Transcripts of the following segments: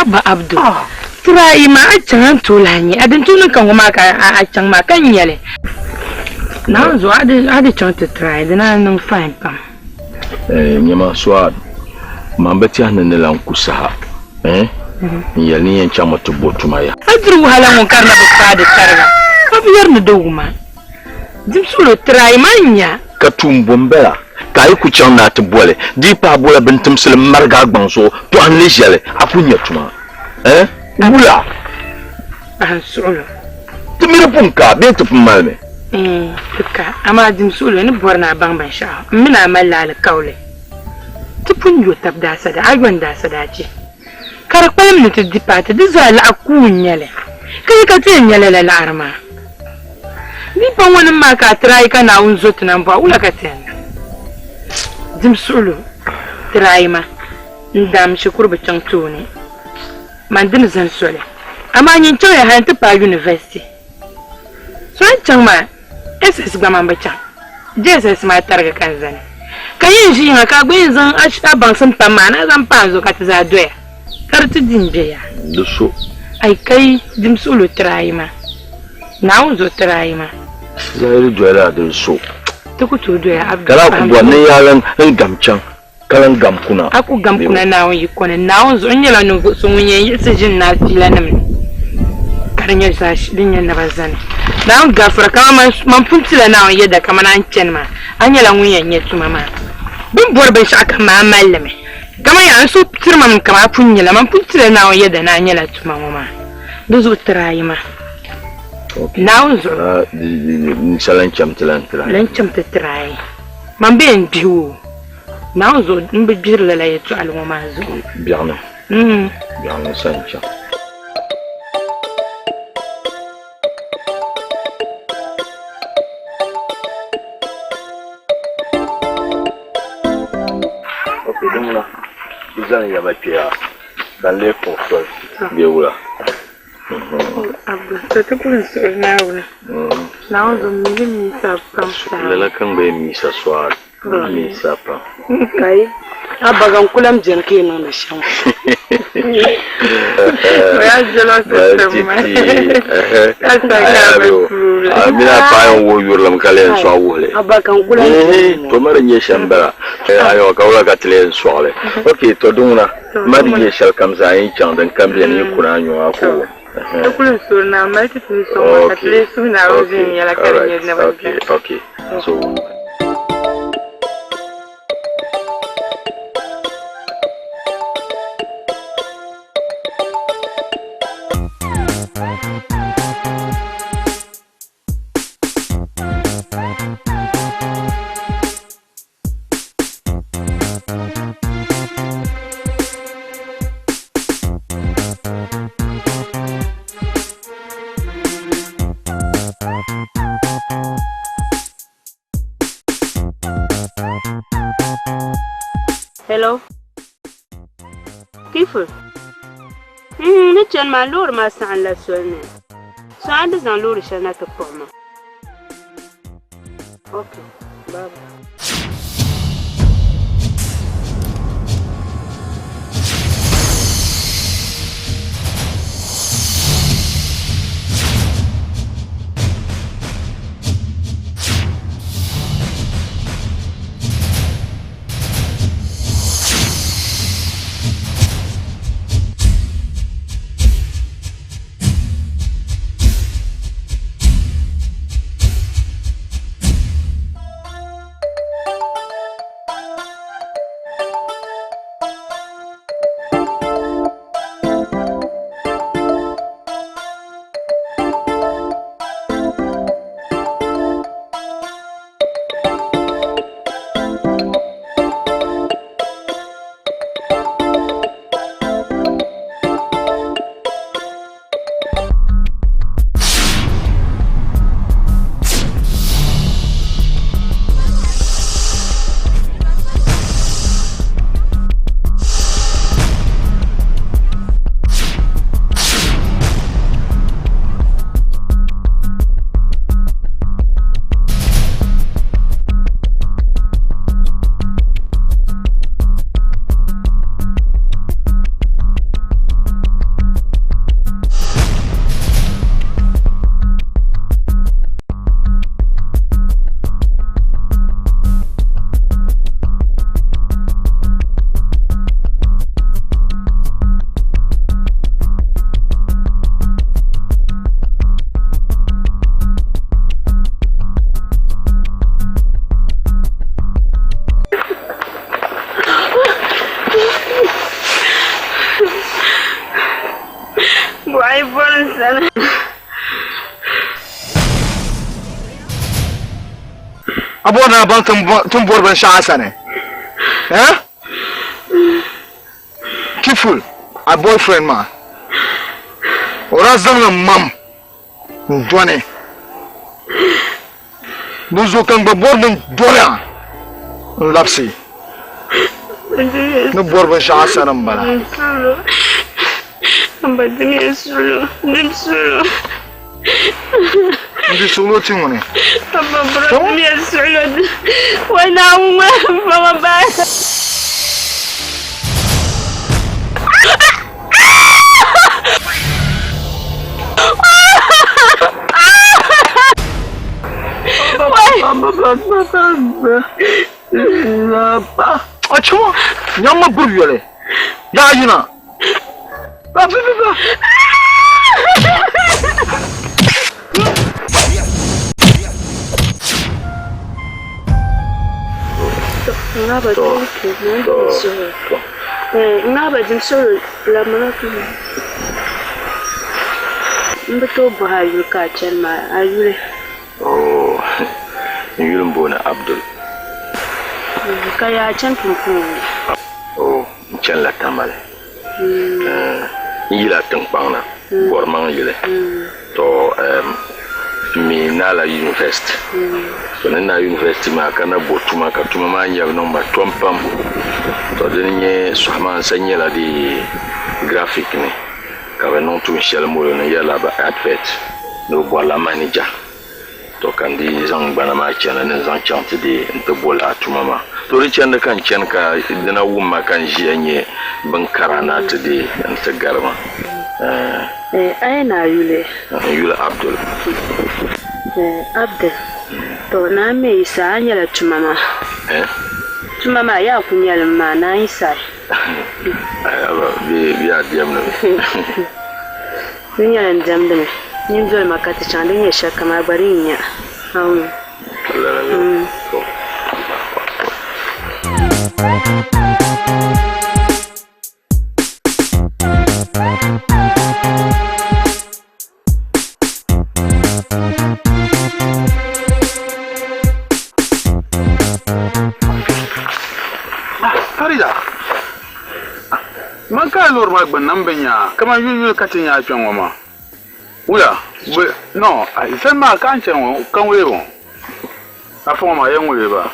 Abba Abdul. Try ma a can tulani. I didn't know can ma a can ma kan yele. Now so I did try to try. Then I don't find pam. Nyama swad. Mambeti hanene la nkusaha. Yali en chama to botumaya. Adru hala mon karna be fade karga. Abiyar na doguma. Dim solo try manya. Katumbombela. Kai ku chan na to bole. Di pa bola bentum sel marga gbanso to an lejele akunya tuma. Bula. Solo. Timira punka be to pumalme. Tuka ama dim solo ni borna bang sha. Mina malala kawle. Tupun yo tabda sada agwan da sada ce. Kar kwalm ne to dipata dizala akunyele. Kai ka tin nyele la arma. Ni pa wani ma ka try kana unzo tunan ba ula ka tin. Dim solo. Try ma. Ndam shukur ba chang tuni. Mandin zan sole. Ama nyin to ya han pa university. So an chang ma SS gba man ba chang. JSS ma targa kan zan. Kayin shi nga ka gbe zan a ban sun pamma na zan panzo ka ta za doya. Kar tu dinje ya. Duso. Ai kai dim solo traima. Na uzo traima. Zai doya da so. To ku to doya abdu. Kala ku wannan yaran gamchan. Kalan gamkuna. Aku gamkuna na won yikone na uzo nyela no so munye yisijin na fila nam. Karnya sa shi dinya na bazan. Na un gafara kama man puntila na won yeda kama na ancen ma. Anyela munye nyetu mama. Bin borbe shi aka ma mallame. Kama ya so tirma mun kama punyela man puntila na won yeda na anyela tuma mama. Duzo traima. Na uzo. Salan chamtilan trai. Lan chamtrai. Man ben biwo. Na uzo mbe birla la yetu alwo mazo. Biarno. Biarno sancha. Okay, donc là, vous allez y avoir Pierre dans les consoles. Bien ou là. Abdul, tu peux le na wala. Na uzo mi sa pam sa. La kan be mi sa soir. Mi sa pa. Kai abagan kulam jerke na shan. Ya jelo sistema. Amina pa wo yurlam kalen so awole. Abagan kulam. To mara nye shambara. Ayo ka wala ka tele so ale. Okay, to dungna. Mari nye shal kamza yin chan dan kambiya ni kuna nyo ako. Kulam so na mai ti so ka tele su na rozin yala kare ne ba. Okay. So Hello. كيف؟ نتجن مع لور ما سان لا سولنا. سان دزان لور شنا تقوما. اوكي. بابا. abona ban tum bor ban shasa ne kiful a boyfriend ma ora zanga mam ndone nuzo kan ba bor ban dora lapsi no bor ban shasa nan bala amba dimi sulu ndi sulu tingone amba bro dimi sulu wana uma mama ba Achuma, nyama burgele. Ya yina. Ba. Ngaba jinsolo la manatu. Mbeto bahayu ka chenma ayule. Oh, yulum bona Abdul. Kaya chan pumpu. Oh, chan la tamale. Yila tangpangna, bormang yule. To mi nala university. So na university ma kana botuma ka tuma ma nya no ma tompam. To denye sohman sanye la di graphic ni. Ka non tu shel mo no yala ba advert. No bola manager. To kan di zang bana ma chana ne zang chante di nto bola tuma ma. To ri chanda kan chen ka dina wumma kan jianye ban karana ta di nta garma. Aina yule. Yule Abdul. Abdul. To na me isa anyala tumama. Tumama ya kunyala ma na isa. Aba bi adiyam na. Kunyala ndamde me. Nyinzo makati chande nyesha kama barinya. Hawo. Farida man ka lor ma gban nan benya kama yuyul katin ya twan wama wula no ai san ma kan chen wo kan we wo afọ ma yan we ba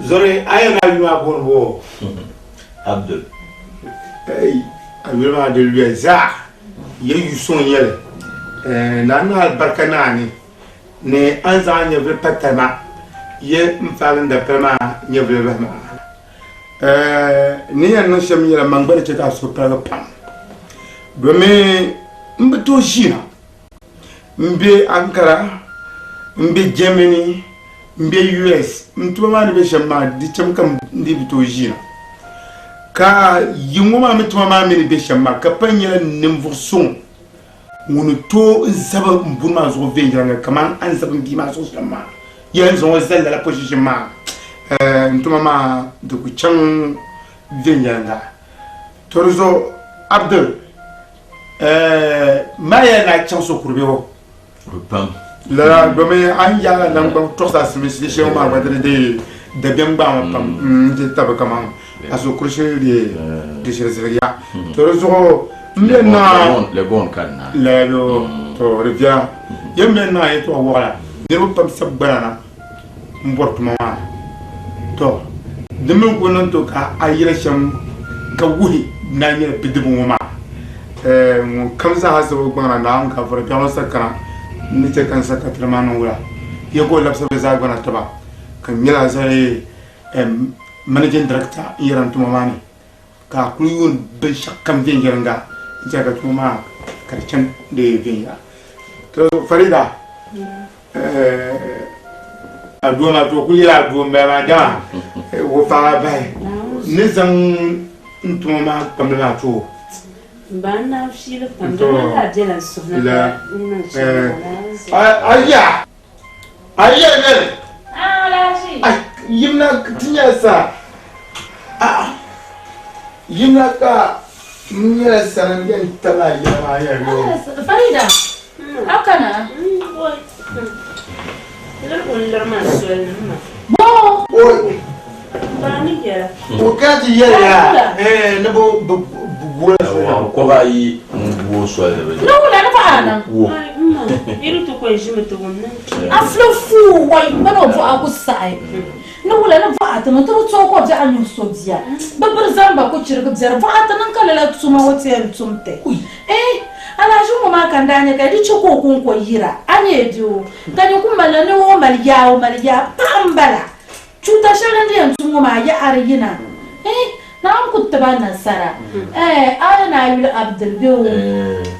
Zore ayana yuma bonbo Abdul. Hey, ayuma de lueza. Ye yuson yele. Nana barkanani ne anza nye vle patama. Ye mfalenda pema nye vle bama. Ni no shem yele mangbale cheta so praga pam. Dome mbeto jina. Mbe Ankara, mbe Germany, mbe US, mtuma be shama di chamkam ndi bitojina ka yingoma mtuma me be shama ka panyela nemvurson wono to zaba mbuma zo venjanga kaman an zaba mbima zo shama yen zo zella la position ma mtuma de ku chang venjanga torzo Abdul maya na chanso kurbewo Pam. La dome an yala nan ba to sa simisi she ma ba de bien ba pam de tab kama aso crochet de chereseria to rezo mena Le bon kana. le to revia yemena e to wala de ro pam sabana mbort mama to dimin gonan to ka ayira sham ka wuhi na ne bidibu ma kamsa hasabu gbana na an ka fara kama sakara ni te kan saka tremano wala ye ko lapsa be za gbana taba kan mila sai managing director iran to mamani ka kulun be shakam den geranga jaga to ma karcen de biya to Farida aduna to kulira do me ma da wo fara bai ne zan ntuma kamla to bana fili pandora la jela sona aya ne la shi yimna tinya sa yimna ka mnya sanan yan tala ya ya yo Farida akana Bo oi bani ya o ka ti ya ne bo ko ba yi wo so le be no la na fa wo iru to ko jime to wonna aflo fu wai bano vo akusai no wala na va atama to ko ja anyu so dia babbar zamba ko cirga jar va atana kala la tsuma wote ya tsumte ala jumo makandanya ka di choko kun ko yira anye dio kanyo kumala ne wo malya pambala chuta shagande yantumo ma ya arigina نعم كنت بنا سرا أنا يقول عبد البيو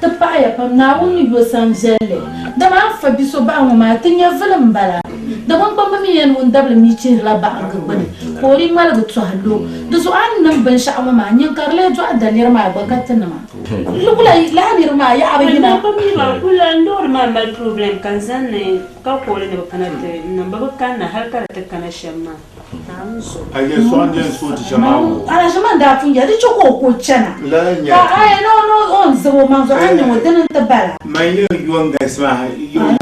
تبعي فمناوني بوسام جلي ده ما عارفة بيسوبا وما تنيا فيلم بلا ده ما بمية وندبل ميتشي لا بعد بني كوري ما لقيت سهلو ده سؤال نبى شعب ما نينكر له جو عدل يرمى بقتنا ما لا يرمى يا عبينا بمية كل النور ما البروبلم كان زن كقولي نبكنت نبكنا هل كانت كنا شما aye so ande so ti chama ana chama da funja di choko ko chana la nya no on so manzo anyo wadana tabala mai ne yuwan gasma yuwan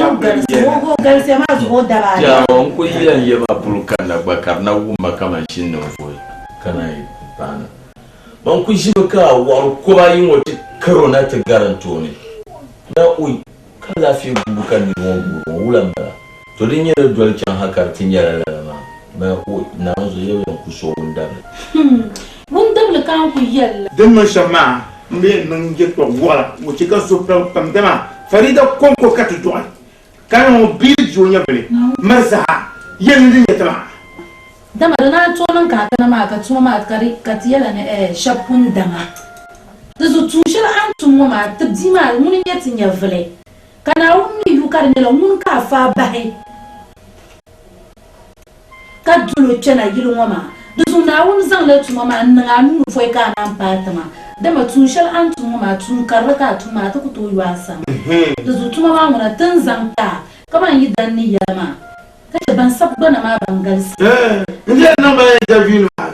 go galse ma zo da ba ya on ko yan ye ba pulukan na bakar na wuma kama shin nan foi kana yi bana man ku shi ka war ko ba yin wata karo na ta garanto ne na oi kala fi bukan ni wo wulan ba to din yara dole kan hakar tin yara ma ko na zo yau ku so wundar kan ku yalla dan man shama me nan je to wala mo ci ka so pam dama Farida konko katu do kan mo bi jonya bele marza yen din yatama dama na tonon ka kana ma ka tuma ma kari ka tiyala ne shapun dama da zo tushira an tumo ma tabdi ma mun yatin ya vele kana wuni yukar ne la mun ka fa bai ka dulo chena yilu ngoma duzu na wun zan le tuma ma nga nu foi ka na patama da ma tun shal an tuma ma tun karaka tuma ta ku to yuasa duzu tuma ma mun tan zanta kaman yi dan ni yama ka ban sabba na ma bangal nje na ba interview ma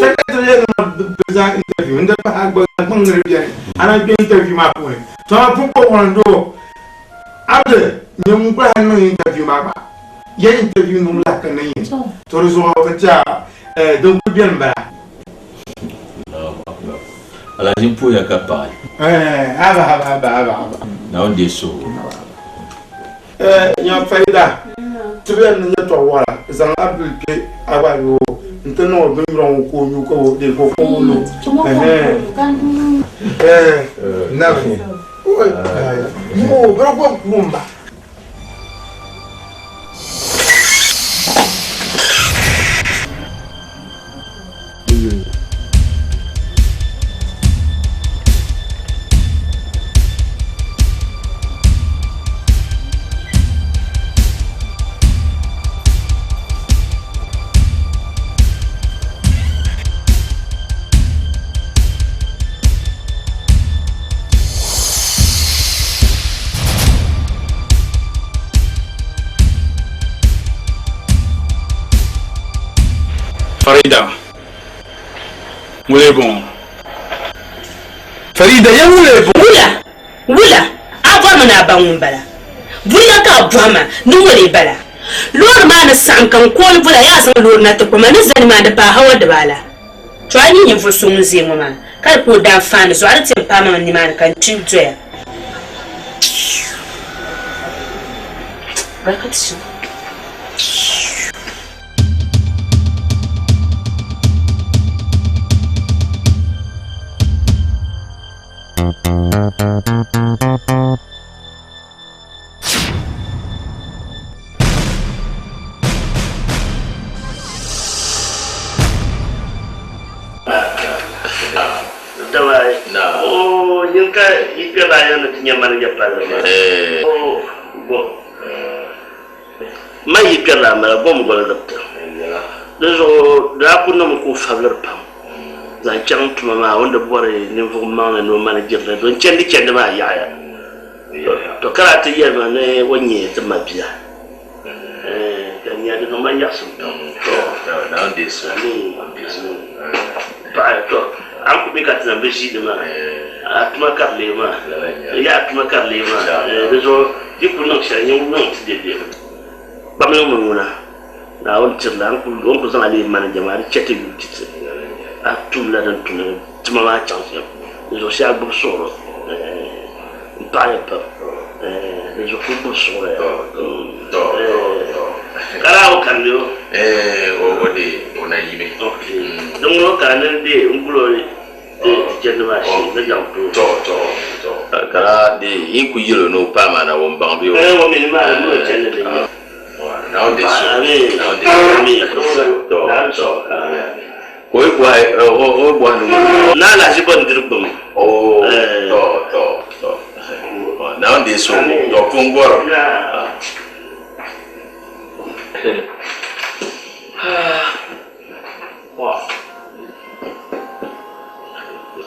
secretary na bezan interview nda pa agba ngam ngre bien ana bi interview ma ko to ma pu ko wondo ade nyum ba no interview ma ba ya interview num la kan yin to rezo ka cha donc bien ba ala jimpo ya kapa aba na on de so nya Farida tibe na to wala zan abdul ke aba yo ntano be mron ko nyu ko de ko ko lo na fi mo bro ko kumba Farida, bon. Farida, ya bon. Wula, avama na bangun bala. Buya ka avama, nuwale bala. Lor ma na sankan kon bula ya san lor na ta kuma ni zan ma da ba hawa da bala. To ani yin fusu mun zai mu ma. Kar ko da fa ni so ar tin pa ma ni ma kan cin joya. Barkatu. ma yi kala mala bom gola dabta dezo da kunna ko fablar pam la chang tuma ma wanda bore ne fu ma no ma jirla don cendi ma ya to kala ta yi ma ne wanye ta mabiya dan ya da man ya sun to na ande so ba to an ku bi ka tana be shi da ma atuma karle ma ya atuma karle ma dezo dikunna sha nyu no de bamno muna na won tirla on ko zama le man jama'a chete yutit atum la dan tun tuma ma chance zo sha bu soro pa pa zo ku bu soro kala o kan yo o wodi ona yime donc no kan de ngulo jende ma shi na jam to kala de yin ku yelo no pa ma na won bang bi o wo mi ma no chende de now this oi boy o boy no na la jibon dirbum oh to now this so do kongoro wow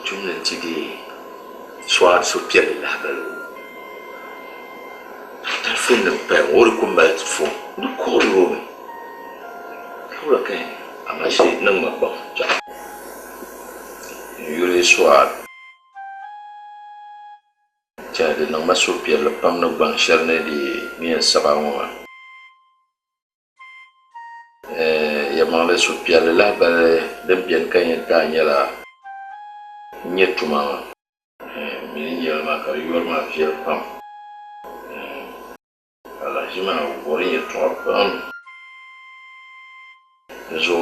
tumne tidi soir so pied la balo telefon de père ori kumbal fo du ko ro ko la kay amashi nang ma ba ja yure soir ja de nang ma so pied le pam no bang cherne di ni sabawa ya ma le so pied la ba de bien kan ta nyala nyetuma mi nyala ma ka yor ma fiel pam jima wori trop zo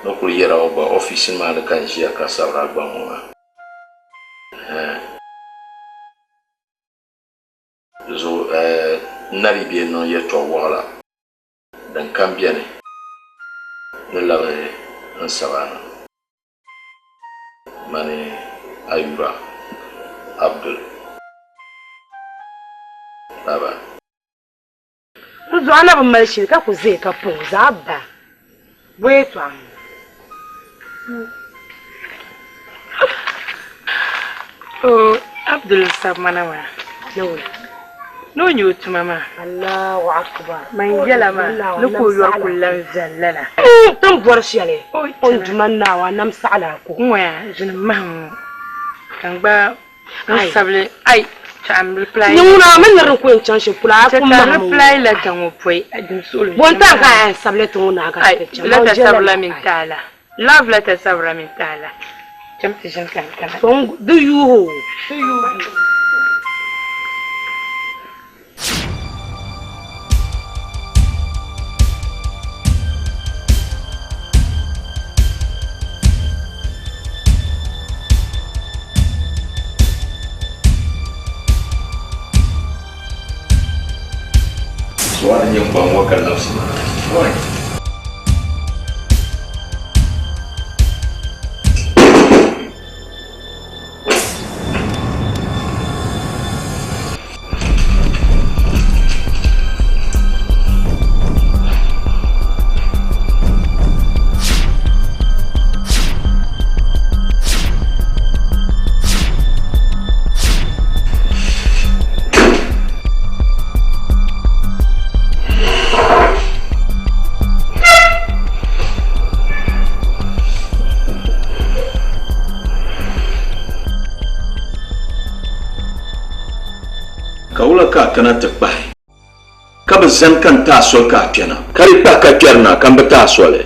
no ko yera oba office ma da kan shi aka saura ba mu zo nari bi no ye to wala dan kan biene no la en savana mane ayuba abdul baba zo ana ban malshi ka ku zai ka fu zabba boye to am Abdul sab manawa no nyutu mama Allahu akbar man jalama luko yor kullan zallala tan borshi ale on tumanna wa nam sala ko waya jin mahmu kan ba sable ai am reply nyuna men nar ko en change pula ko ma reply la tan o poi adin solo bon tan ka sable to na ga la ta sabla min taala love la ta sabra min taala jamti jin kan kan do you soalnya yang bawa kalau sih kaula ka kana takbai ka bazan kan ta so ka kenan kari pa ka kerna kan ba ta so le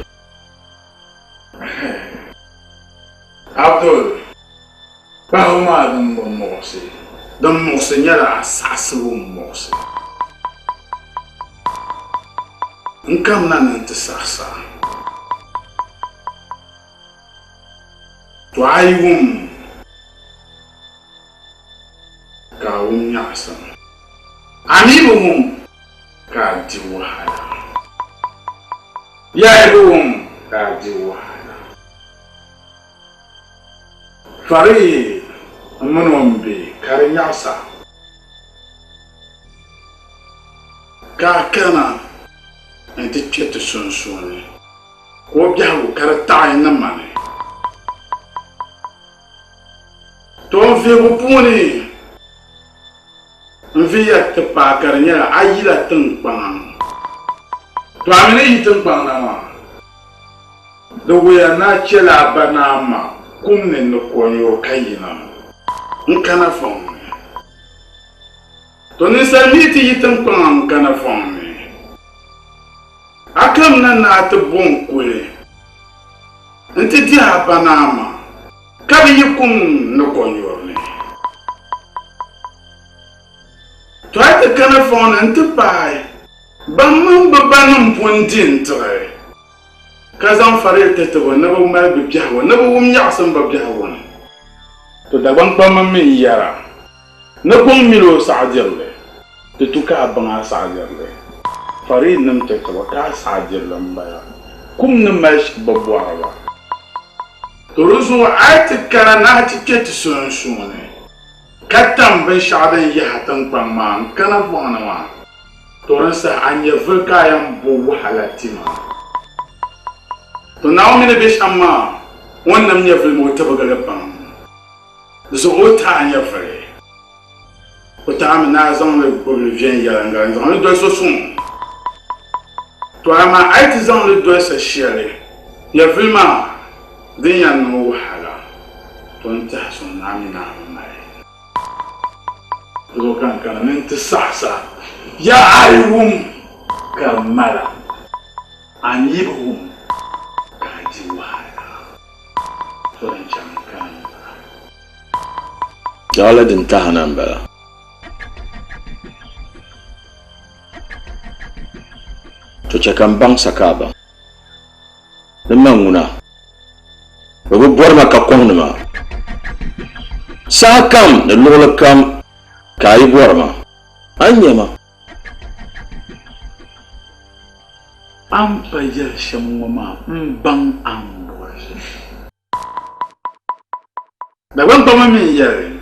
Abdul ba ma dum mo se nyara asasu mo se nkam nan ta sasa to ayum amibuhum ka di wahala yahibuhum ka di wahala fari amunombe kare nyasa ka kana enti twetu sunsuni ko biawo kare ta'i na mane to fi bupuni via te pa karnya ayila tengpang to amene yitengpang na ma do we na chela banama kumne no konyo kayina nkana fon to ni salmiti yitengpang kana fon akam na te bonkwe nti dia banama kabi yikum no konyo try to kind of phone and to buy. Bamum Babanum Puntin try. Kazan Farete to never marry Bijawa, never won Yasan Babiawan. To the one Pamma Yara. No Milo Sadirle. The Tuka Banga Sadirle. Farid Nam Tekawaka Sadirlambaya. Kum the Mesh Babuara. To Rusu I take Karanati get soon. Katam ben shaden yahatan pamman kana bwana toransa anya vulkayam bu halatima to nawo mine be shamma wannan ya filmo tabaga pam zo ota anya fere ota amna zon le bolivien yanga zon le do so sun to ama aiti zon le do sa shere ya filma dinya no hala to nta son amina Lokan kana nente sasa ya ayum kamala anibum kajiwara torancham kan jala din tahanan bala to chakam bang sakaba namuna babu borma ka konuma sakam lolakam kai borma anyama ampa ya shamwama mbang amboje da wan ba mami yare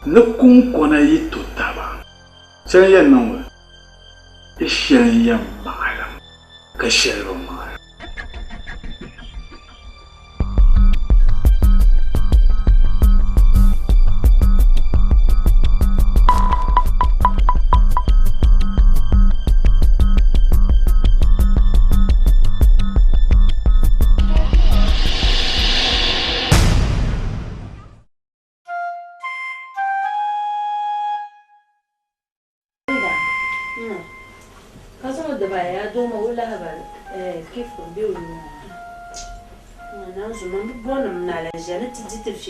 na kun kona yito taba sai yan nan wa ishen yan ma'alam ka shero ma'alam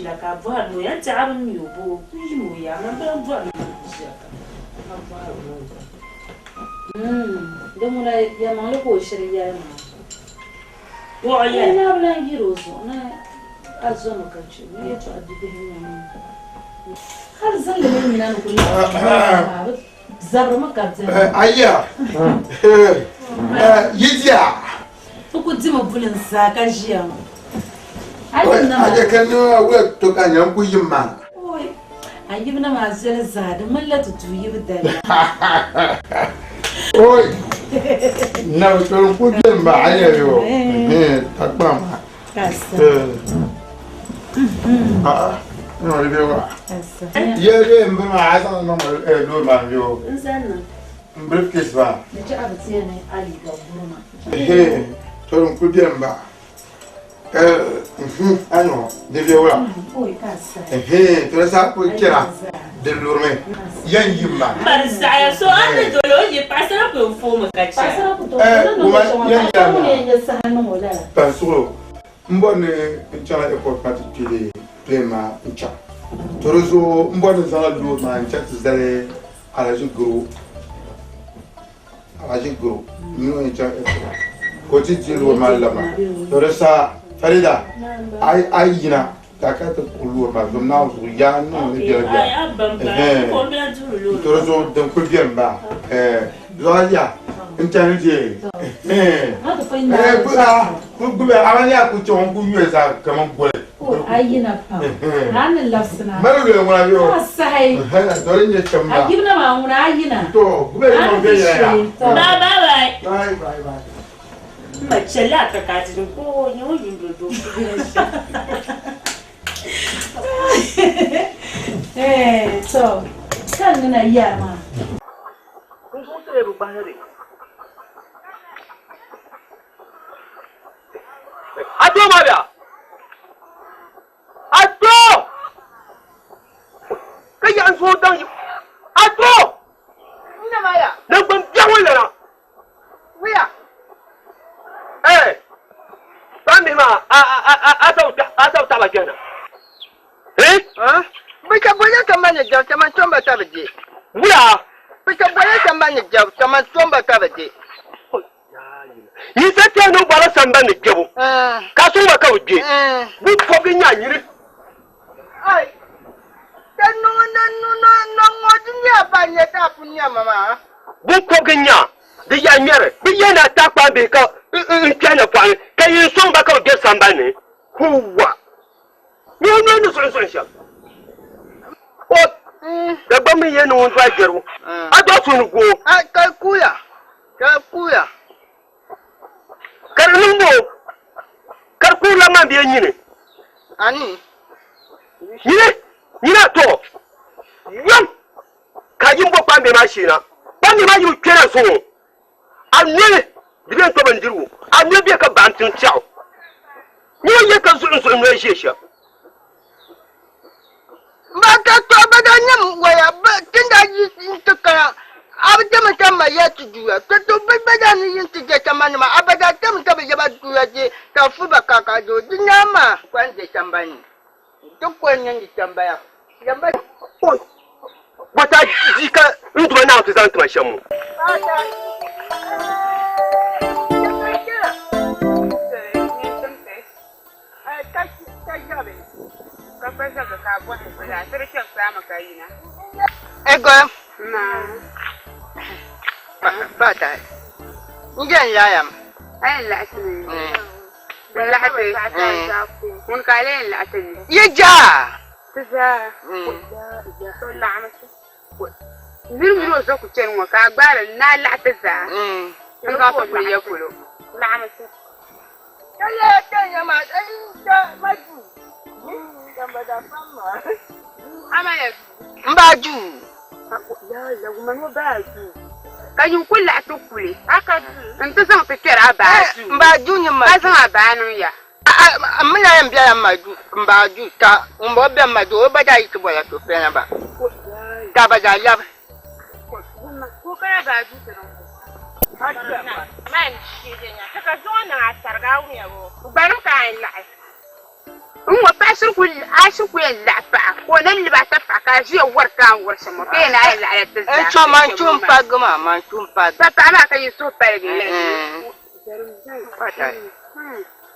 la ka voir no ya tabu mi obo yimo ya na ba voir demora ya ma lo ko shiri ya ma wo ya na bla giroso na azono ka chi ya to adide ya har zan da mai nan ko ya zabra maka aya yidia ko dima bulin sa ka jiya aje kanu we to ka nyam ku yimma oi ayi bina ma zele zade mallatu tu yibda oi na to ku yimma aye yo takbama kasa no ibe wa ye mbama asa no lo ma yo nzana briefcase ba ne ci abati ne ali ga burma to ku yimma ano devia ora oi kasa tu sa ko kira de lurme yan yimma Marzaya so ande dolo je pasara ko fomo kacha pasara ko to no yan ne sa no mola pasuro mbone nchala airport particulier plema ncha torozo mbone zala lurma ncha tzale alaji group no ncha ko ti lurma lama toresa Farida, ai yina takata kulur ma zum na zu ya no ne dia dia to zo dan ku bien ba zo ya internet ku be amanya ku chon ku yue sa kama bole ayina pa hanin lafsina maru le ngona yo sai do le chamba agibna ma ngona ayina to ku be mo be ya bye mace la ta kaji ko yo yin do so kan na ya ma kun so sai ruba hare ado maria ado kai an so dan ado ina maya dan ban jawo lana wiya Bambi ma a ba kenan. Bika boye kama ne jaw kama tomba tabaje. Wuya. Bika boye kama ne jaw kama tomba tabaje. Yi sete no bala samba ne jebo. Ka so ba ka oje. Bu ko bi nya yiri. Ai. Dan no ngodi ni abanye ta punya mama. Bu ko bi nya. Di ya nyere. Bi ye na ta pa be ka ntena pa. Ka yi so ba ka oje samba ne. Huwa. Ni so sha. Da ba mi ye no won fa jeru. Ado sunu go. Ka kuya. Ka kuya. Karnumbo. Karkula ma biye nyine. Ani. Nyina to. Yam. Ka yimbo pambe machina. Pambe ma yu kera so. Anwe diben to bandiru. Anwe bi ka bantin chao. Ni ye ka so nwe shesha. Maka to bada nyam waya ba tinda yi intuka. Abada mama ya tujuya. To bada ni yintike kama ma abada tamta be jaba tuya je ka fuba kaka do dinyama kwanje chambani. Duk wannan tambaya. Yamba wata jika ntuma na to zan tuma shamu. Ego. Bata. Ngen yayam. Ai la asini. La asini. Mun kale la asini. Yeja. Tza. So la amasa. Niru zo ku chen wa ka gbara na la tza. An ga ko ne yakulo. La amasa. Kale tanya ma ta maju. Gambada fama. Amaya. Mbaju. Ya la gumano baju. Kayun kula to kule. Aka nta zan fikira baju. Mbaju ni ma. Ka zan abanu ya. Amina yan biya maju. Mbaju ta. Mbo biya maju obada yi to bola to fena ba. Ta bada ya. Ko kaya baju to. Man shi jenya. Saka zo na asarga wuya go. Banu ka la. Wa pasur kul asu ku la pa. Ko nan li ba ta fa ka ji warka warsa mo. Ke na la ta. Cho man chumpa gama man chumpa. Papa ma ka yi so pergi. Pata.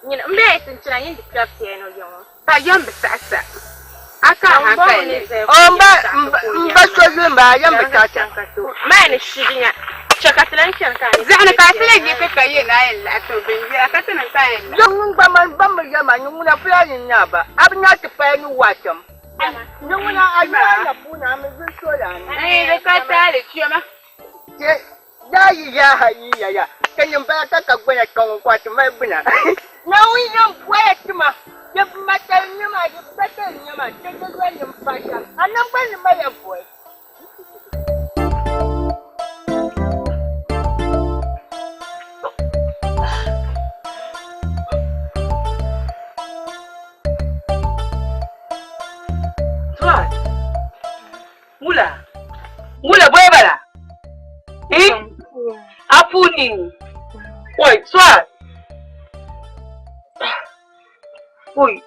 Ni mbe tinchina yin dikrafti eno yo. Ta yam besasa. Aka haka ni. Mba so yamba yam betata. Man shiginya. Chakatlan chanka. Zana ka tele ni ka kaye na yin la to benji akatana ka yin. Yung baman bamba yama yung na plani nyaba. Abnya te pa ni watam. Yung na aywa na puna me so la. Eh ka ta le chioma. Ya hayi ya. Kanyang ba ka kagwena kang kwat may bina. Nawi yung kwet ma. Yung matal niya ma, yung batal niya ma. Tagagwan yung pasya. Anong ba ni Maya boy? Mula boy bala. Apuni. Oi, swat. Oi.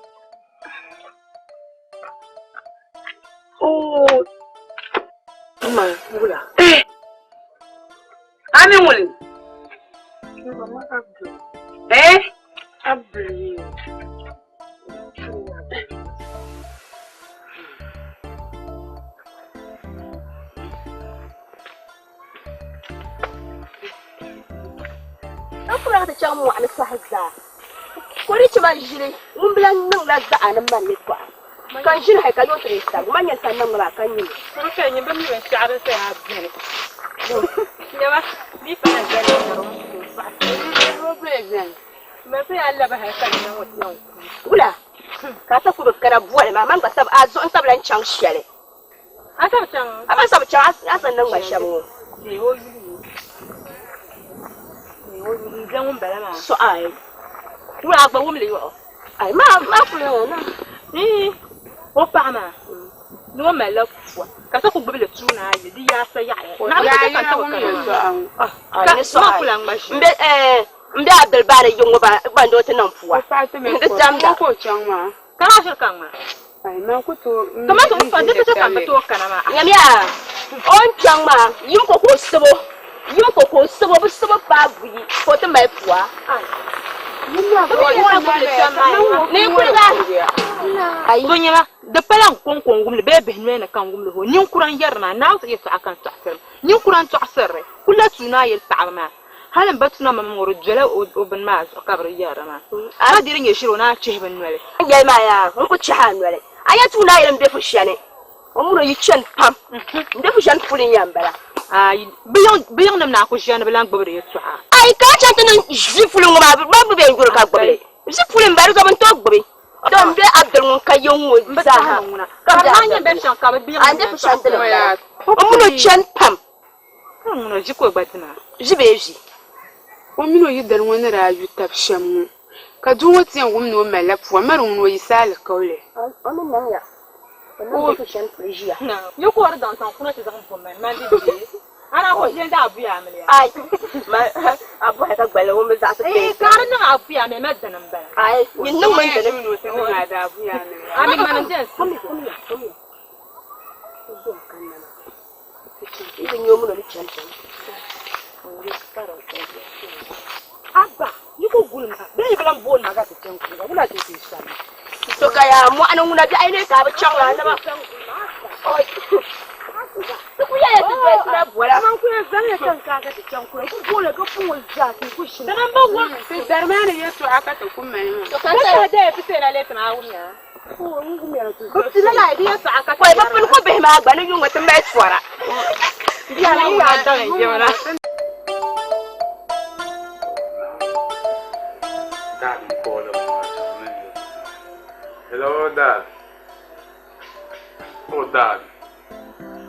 Oh. Mula. Ani muli. Akura ta chang mo an sahza. Ko ri chima jiri, mun bilan nan la za an man ni kwa. Kan jiri hay ka yo tre sa, man yan san nan ba kan ni. Ko ke ni ba mi ben cha da sai ha ne. Ya ba, ni fa na ga ni ro. Ro president. Me sai Allah ba hay kan nan wannan. Wula. Ka ta ku kana buwa ma man ka sab azo an sablan chang shele. Ata chang. Ama sab chang asan nan ba shamu. Ni o yi. Ni o yi gan mun bala ma. So ai. Wula gba wum le yo. Ai ma ku le na. Ni o pa ma. No me la fu. Ka ta ku gbe le tu na yi di ya sa ya. Na Ya ka ya ta won ka. so. Ka so ma kula ngba shi. Mbe Abdul Bare yungo ba bando ta nan fuwa. Fatu me ko ko chang ma. Kana shi kan ma. Ai ma ku to. Kama to fa de ta kan to kana ma. Nyamia. On chang ma yim ko sobo. Yim ko sobo bu sobo ba buyi ko ta mai fuwa. Ni ku ga. Ai Gonya ma da palan kon gumle be be ne na kan gumle ho ni kuran yarna na ta yesa akan ta'sir. Ni kuran ta'sir. Kula tuna yel ta'ama. Halan batuna ma moro jala o ben ma kabri yara ma. A dirin ya shiro na ce ben wale. ya ma ya ko ci han wale. Aya tuna yel mbe fushane. O muro yi chen pam. Mbe fushan fulin yambala. Ai biyon nam na ko jana belan gbobre yesu a. Ai ka cha tan ji fulin ma ba be ngoro ka gbobre. Ji fulin ba zo ban to gbobre. Don be Abdul ka yongo za ha. Ka ma nya be shan ka be biyon. Ande fushan de ya. O muro chen pam. Muro ji ko gbatina. Ji be ji. O mino yi dar wani rayu tafshamu. Ka du wati yan wumno malafu mar wumno yi sal kaule. O min nan ya. O fushan fujiya. Yo ko ar dan tan kuna ti zan po men ma di. Ana ko jen da abu ya mele. Ai ma abu ka gbele wo me za ta Eh kar na abu ya me medda nan ba. Ai yin nan man da no sai na da abu ya ne. Ami man jen. Komi. Idan yo mun ni chen chen. Abba, ni ko gulum ka. Be iblan bol ma ga ta chen ku. Wala ti ti sha. To kaya mu anan muna bi aine ka ba changla na ba. Oi. Ku ya ta ba kula bola. Man ku ya zan ya san ka ga ta chen ku. Ku bole ga fu wal ja ku shi. Dan ba wa. Sai darmana yeso aka ta kuma ne. To Ka ta da ya fi sai na le tana wunya. Ko ngu me to. Ko ti la idea sa aka. Koi ba fun ko be ma gba ni yunga ta mai tswara. Ya na ya da ne je wala. Hello, Dad. Oh, Dad.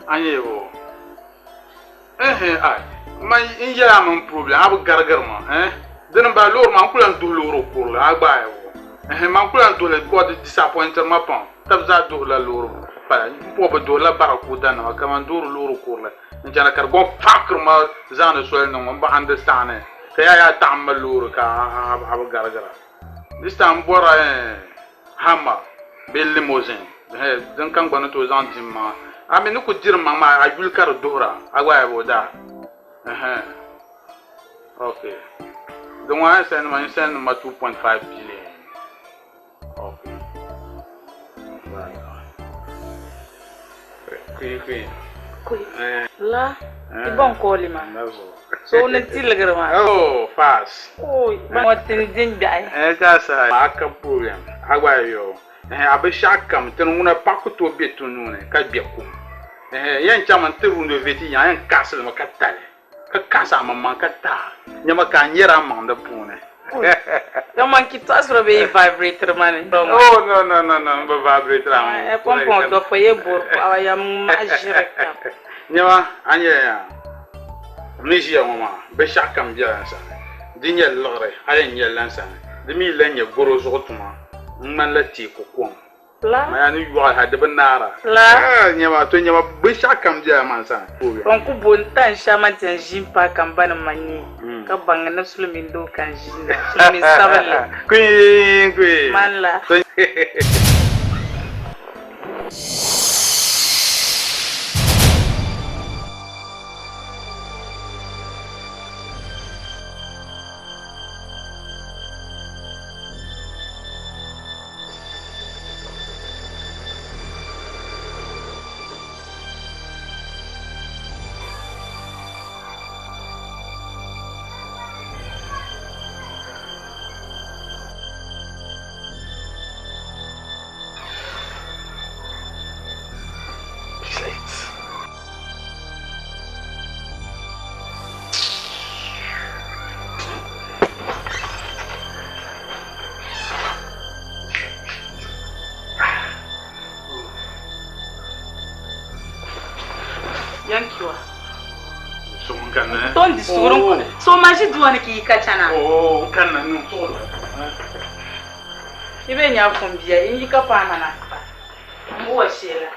Anyewo. Ai. Man in ya man problem, abu gargar ma, Dan ba lor man kulan du lor ko la agba yo. Man kulan du le ko disappointer ma pon. Tab za du la lor. Pa, po ba du la barakuda na ka man du lor ko la. Njana kar go fakr ma zana so no ba understand. Ka ya ta'ammal lor ka abu gargar. This time bora Hammer, Bill Limousine. Then come going to Zantima. I mean, you could dear mamma, I will carry Dora. I will that. Okay. The one I send my 2.5 billion. Okay. La. Ibon ko lima. So na tilgar ma. Oh, fast. Oh, mo tin din dai. That's a problem. Agwa yo. Abishakam tenuna pakuto betunune ka biakum. Yan chaman terunu veti yan kasel makatale. Ka kasa mamma kata. Nyama ka nyera manda pune. Yaman ki tasro be vibrator man. Oh no, be vibrator am. E pompon do foye bor awaya majireka. Nyama anya ya. Nijia mama be shakam bia sa. Dinya lore ayen yelansa. Demi lenye goro zotuma. Man la ti ko kon la ma ni yo ha de banara la nyama to nyama be shakam dia man sa on ku bon tan shama tan jimpa kan ban mani ka bang na sulmin do kan jinna sulmin sabala queen man la yankiwa so kan na ton di surun so ma shi duwa ne ki ka chana kan na no to ibe nya fon biya in yi ka pa na mu wa shela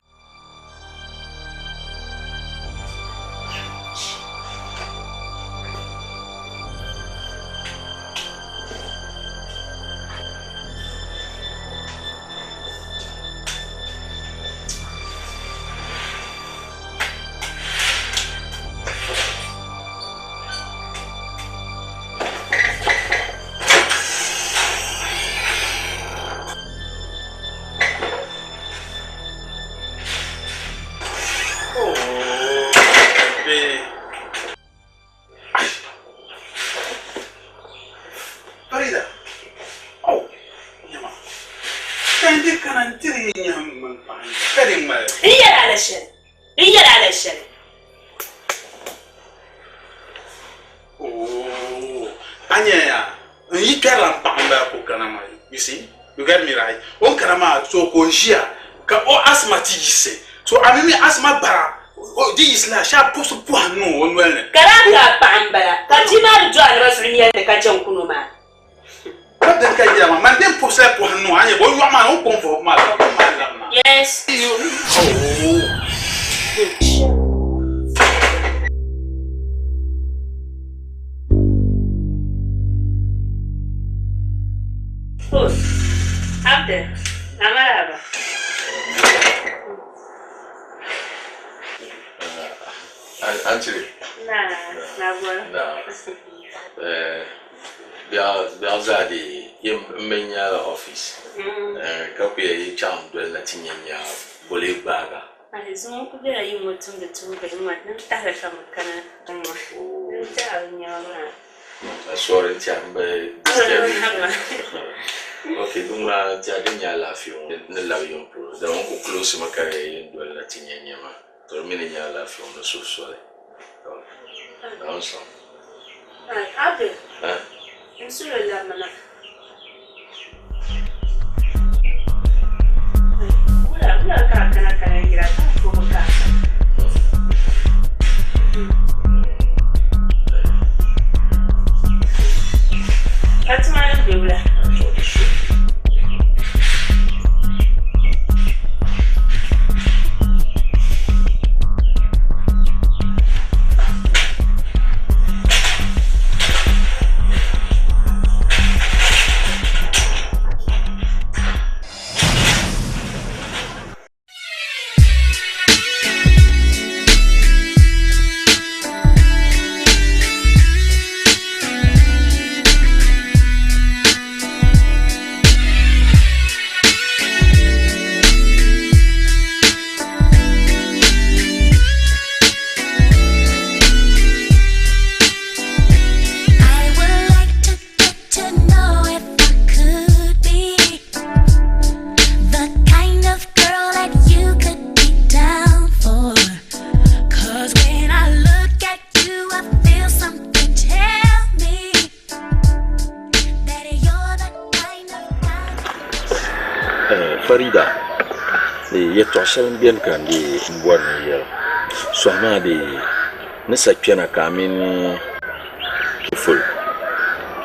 So I mean asthma bara this la sha post po no on well karanga pambara katima do ala basuniya de kajan kunuma ka den ka jama man den post po no anye bo yo ma on konfo ma yes Abde amaraba Actually, there's a mania office. Copy a charm to Latin Bolivia Baga. I assume could be a you to the two, but you might not tell us from Canada. I saw it, okay, don't run Jadinia laugh you, the love you, the one who close my career in Latin Yama. Termining your life on the social. Also, I have it. I'm sure I love my life. That's my baby. Farida, the Yetoshan Bian can be 1 year. So, Madi, Nessa Piana Kamini Kiful,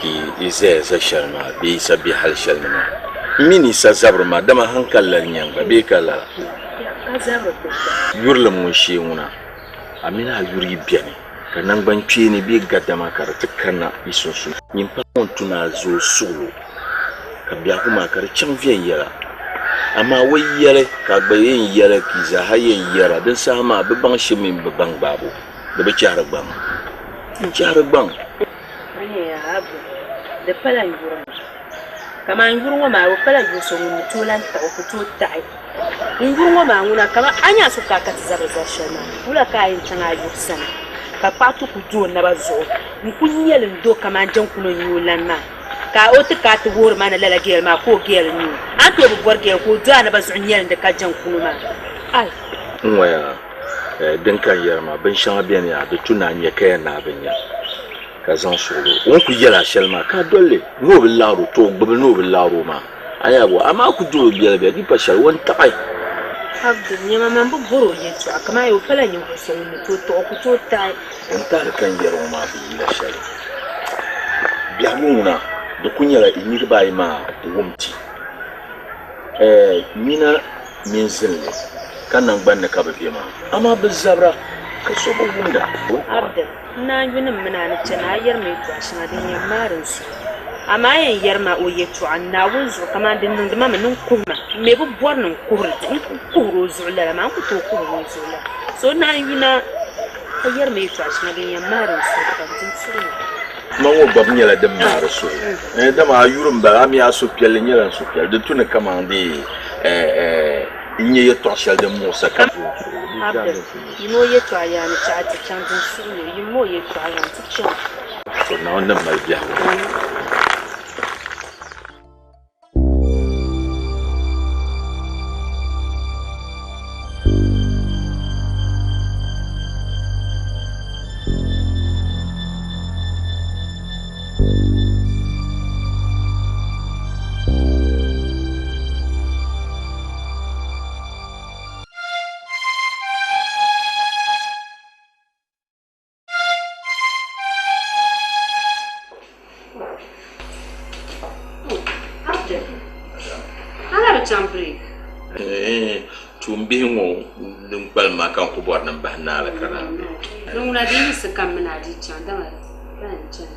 he is a Sharma, be Sabi Hal Shalma. Mini Sazabrama, Dama Hankala Nyanga, Bekala Yurla Mushiuna, Amina Yuri Biani, Kanangban Chini, Big Gadama Karatakana, Isosu, Nimpantuna Zo Solo, Kabiakuma Karachamvia Yara. Ama wai yare ka bayin yare ki za hayen yara dan sama babban shimin babban babu da ba ci harban ne ya abu da falan gurin kama gurin wa ma wa falan gurin so mun tolan ta ko to tai gurin wa ma nguna kama anya su ka zabar zashana kula kayin tana yursan ka patu ku do na bazo mu kunyelin do kama jan kuno yulan na ka oti ka to wor mana lala gel ma ko gel ni an to bu borge ko dana ba zunyel da ka jan kuma ai waya dan kan yarma ban shan biyan ya da tunani kai na banya ka zan solo won ku yela shelma ka dole no billahi to gbe no billahi ma aya go amma ku do biyar bi pa shar won tai Abdul nyama man bu boro yetu akama yo pala nyu so ni to ku tai entar kan yero ma bi la shari biamuna do kunyala inirba ima wumti mina min zille kanan gbanna ka be ma amma bizabra ka so bu wunda Abdul na yinin muna na tana yar mai to ashina din yamarin su amma yan yar ma o yetu anna wunzu kama din nan da mamin kuma me bu bornin kurti kuro zulla ma ku to kuro zulla so na yina yar mai to ashina din yamarin su kan tin suru ma wo bab nyala dem mara so da ma yurum ba am ya so piel nyala so piel de tuna kamande inye ye to shal de mo sa ka Abdul yimo ye to ayani cha ta kan tin suru yimo ye to ayani cha so na wannan mal biya tumbi ngo dum balma kan ko bor nan bahnala kana nuna di sakam na di chanda ma kan chan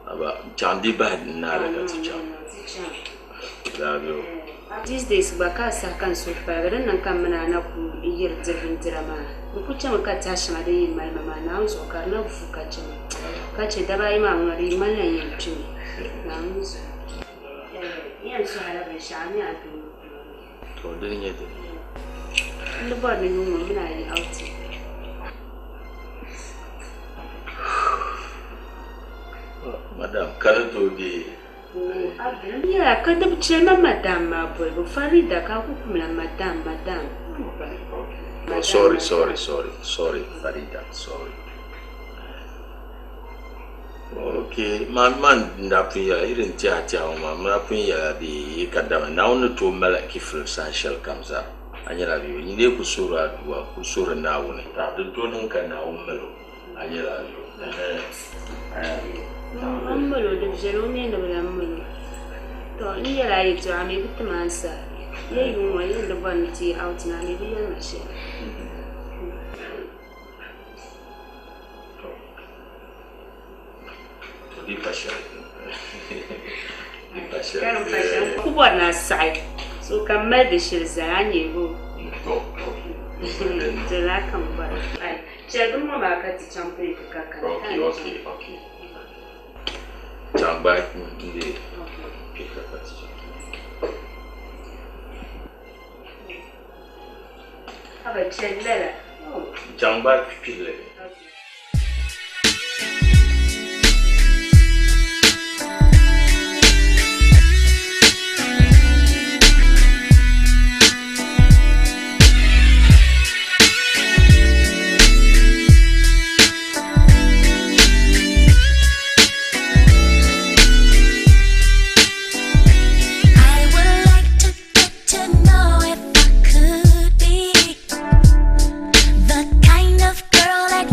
aba chandi bahnala ka chan dago these days ba ka sa kan so fagaran nan kan mana na ku iyar zafin drama ku ce maka tashi ma da yin malma ma na so kar na fu ka ce da bai ma ngari mallan yin tu na musu yan so hala ba shani a to din yete Lubar ni nungu muna yi auti. Madam, kada to de. Ya, kada bicara madam ma boy. Bu Farida ka ku kuma madam. Oh, sorry, Farida, sorry. Okay, man ndapunya irin tia ma ndapunya di kadama. Na onu to mala kifil sanshal kamza. Anyala biyo nyinde kusura duwa kusura nawune ta do tonin kan na ummalo anyala biyo ummalo de jelo ne da ummalo to ni yara yi to ame bitmansa yayi mu yayin da ban ti out na ne biyan mashi di pasha kubo na sai so kamar da shirza ne go to la kan ba ai ce dun ma ba ka ti champo ka kan okay chamba ndi pika ka ti aba ce lela chamba pipile The kind of girl that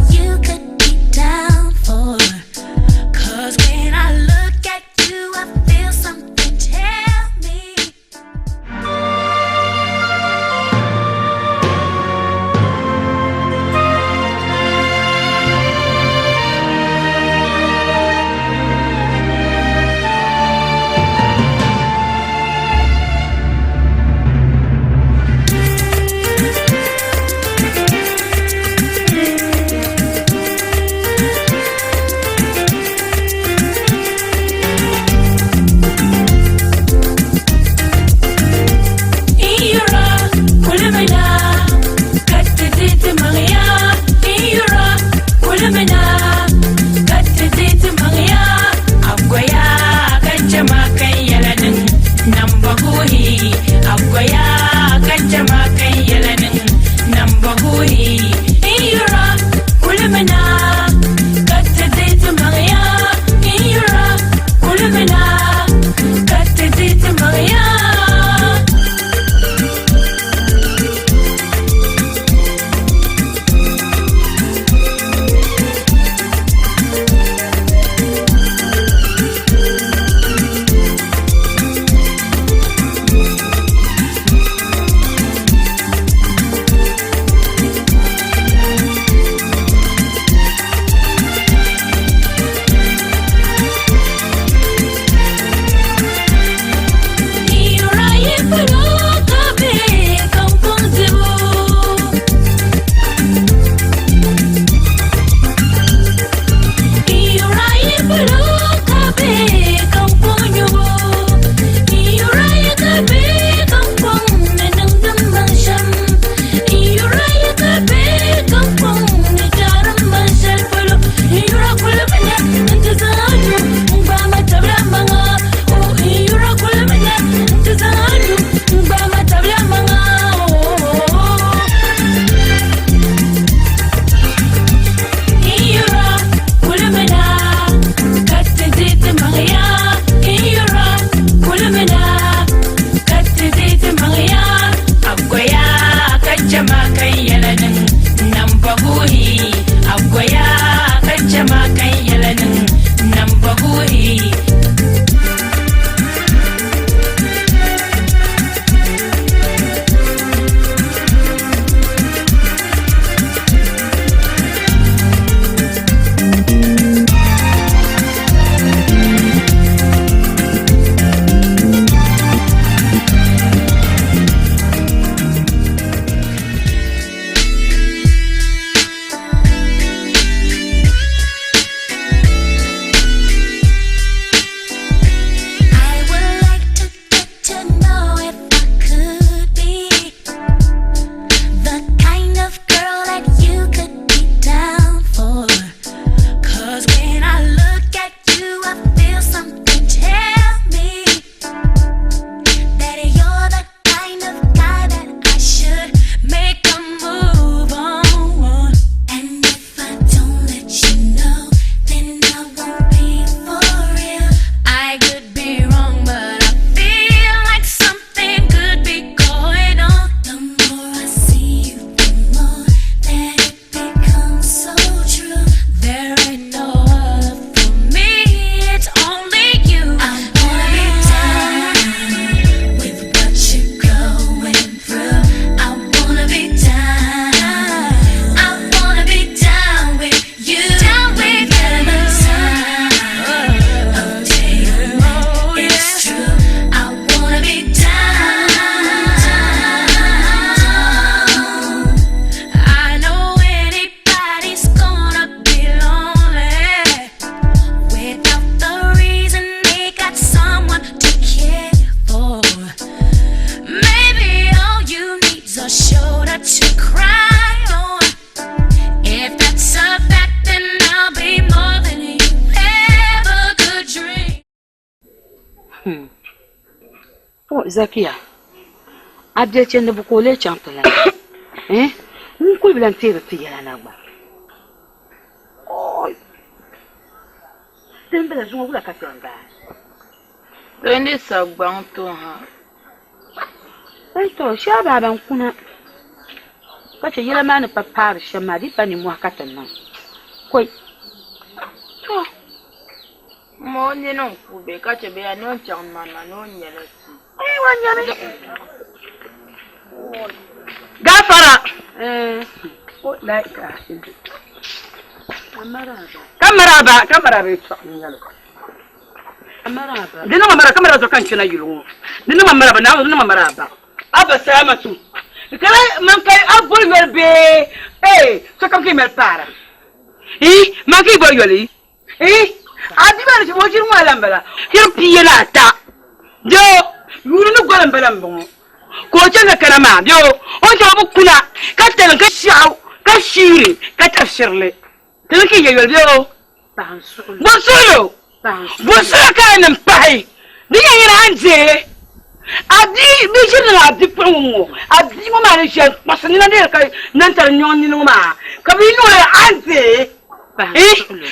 what you cry on. If that's a fact, then I'll be more than you ever could dream. Oh, Zakia. Abdel tiene beaucoup les chantela. Hein? Un coup de l'enterre qui est là bas. Oh. T'es belle joie ou la katanga. Tende sagban to ha. Ai to sha baban kuna. Kace yira ma ni papar shama di pani mu hakatan nan. Koi. To. Mo ni non ku be kace be ya non chan mama non nyele si. Ai wanyame. Gafara. Oh laika. Kamaraba ito. Amaraba. Dino mamara kamera zo kan kina yulu. Dino mamara na dino mamara. Aba samatu. Kala man kai abul merbe. So kam ki mer para. Man ki boy yoli. Adi ba ni wojir mo alambala. Yir piye na ta. Jo, yuru no golan balam bon. Ko tanga karama. Jo, on ta bu kuna. Ka tel ka shaw, ka shiri, ka tafsirle. Tele ki yol yo. Bonsulo. Bonsulo ka nan pai. Ni yira anje. Adi bi jina adi prongo. Adi mo ma ni je pasani na de ka nan tar nyon ni no ma. Ka bi no anje.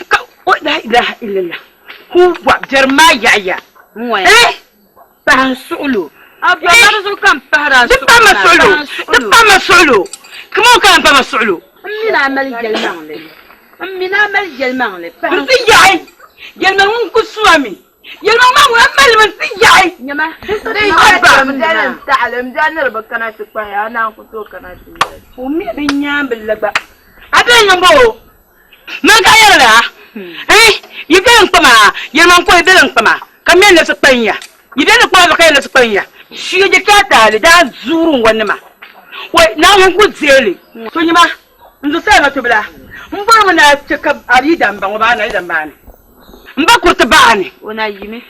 Ka o la ilaha illallah. Hu wa jarma ya. Bonsulo. Abdel Rasul kan para. Pas masolo. Comment kan pas masolo? Mina mal jalmang le. Mina mal jalmang le. Si jai. Jalmang un kuswami. Jalmang ma wa mal man si jai. Nyama. Dai ba mjalan ta'alam janar bakana su kwaya na ku to kana su. Umi bin nyam bilaba. Adan nyambo. Man ka yarda. Yiben kama, jalmang ko yiben kama. Kamien le spanya. Yiben ko ba kai le spanya. Shi je kata le da zurun wannan ma. Wai na mun ku zele. To nyima. Nzo sai na tubla. Mba mo na cheka arida mba ngo bana ida mbana. Mba ko tabani. Ona yime.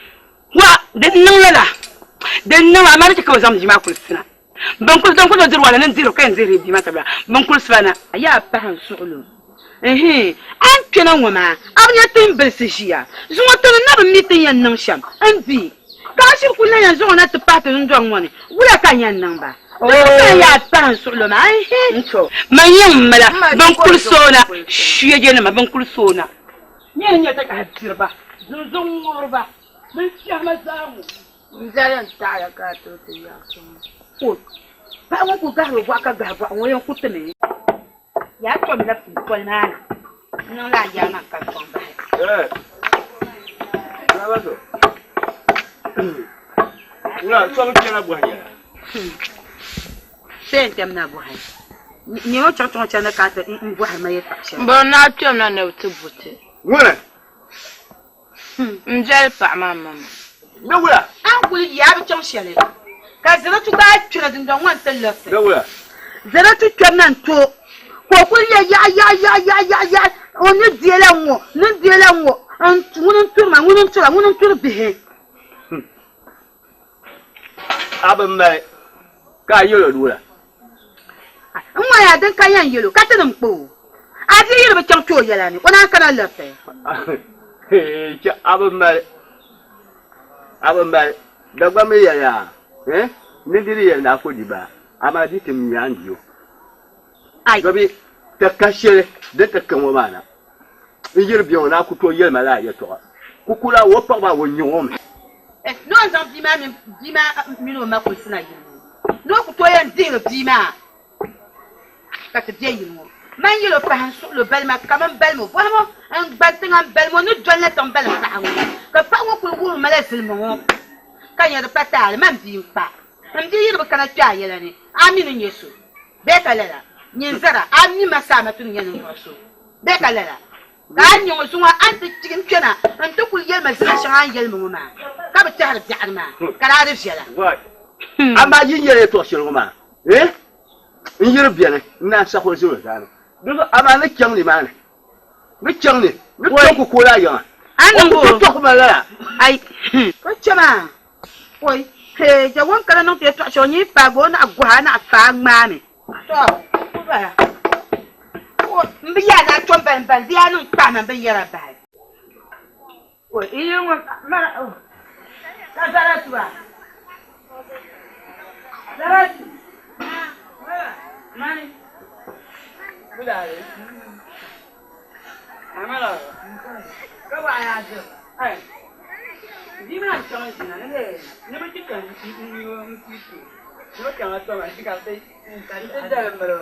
Wa den nungala. Den nungala amara cheka zam jima ko sina. Ban ko don ko do wala nan zero kan zero bi mata bla. Ban ko sfana aya pahan suulu. An kena ngoma. Abnya timbe sishia. Zuwa tan na ba mitin yan nan sham. An bi. Ka shi kullu yan zo na tapata ndon woni. Wula kan yan nan ba. Ya tan sur le ma ncho mayim mala ban kulsona shiye ne ma ban kulsona nya ta ka dirba zunzun murba bin shama zamu Mjalan ta'ala ka to ya ko ba mu ku garo ba ka gaba wayan kutune ya to mi na ko na no la ya na ka ko ba Bravo to. Ula so mi na bwa ya. Sente mna bo hai. Ni o chonchon chana ka ta bo hai ma yeta sha. Bo na pyo na ne utubute. Wala. Mjal pa mama. Na wala. An ku ya bi chon shele. Ka zira tu ba tuna din don wan tan lafi. Na wala. Zira tu tuna to. Ko ku ya. Oni diela ngo, ni diela ngo. An munun tur bihe. Abin mai ka yi lura. Nwa ya dan kayan yelo, ka tan mpo. Adi yelo ba chon to yela ni, ona kana lafi. Ki abin mai da gwa mai yaya. Ni diri ya na ko diba. Ama di tim yan dio. Ai. Gobi ta kashe da ta kan wa mana. Yir biyo na ku to yel mala ya to. Ku kula wo pa ba wo nyom. No anzan bima mino ma ko sina yelo. No ku to yan dire bima. Ka te bien yelo. Man yelo pa han sur le belma comme belmo. Vraiment un batting en belmo no donne ton bel pa. Ka pa wo ku wo mala silmo. Ka ya de patal man bi pa. Am di yelo kana tia yela ni. Aminu nyesu. Be kalela. Nyenzara ami masama tun nyanu nyoso. Be kalela. Ka nyo sunwa anti chikin kena. Anto kul yel mazina shan yel mo ma. Ka ba tahar bi'an ma. Kala da jela. Wai. Amba yin yele to shiro ma. Yir biene na sa ko zuro dano. Dugo ama na kyang ni man. Ni kyang ni. Ni to ku kula ya. An ko to ko mala. Ai. Ko chama. Oi. He, ja won kala no te to so ni pa go na gwa na fa ma me. Voilà. Mais il y a la tombe, il y a une femme, il y a la balle. Oui, il y a une femme. Ça va, tu vas. Ça va, tu vas. Mani. Vous allez. Alors, comment est-ce que dis-moi, tu as un chien, ne me dis pas que tu es un petit peu. Je veux qu'on attende un petit peu. C'est déjà le melon.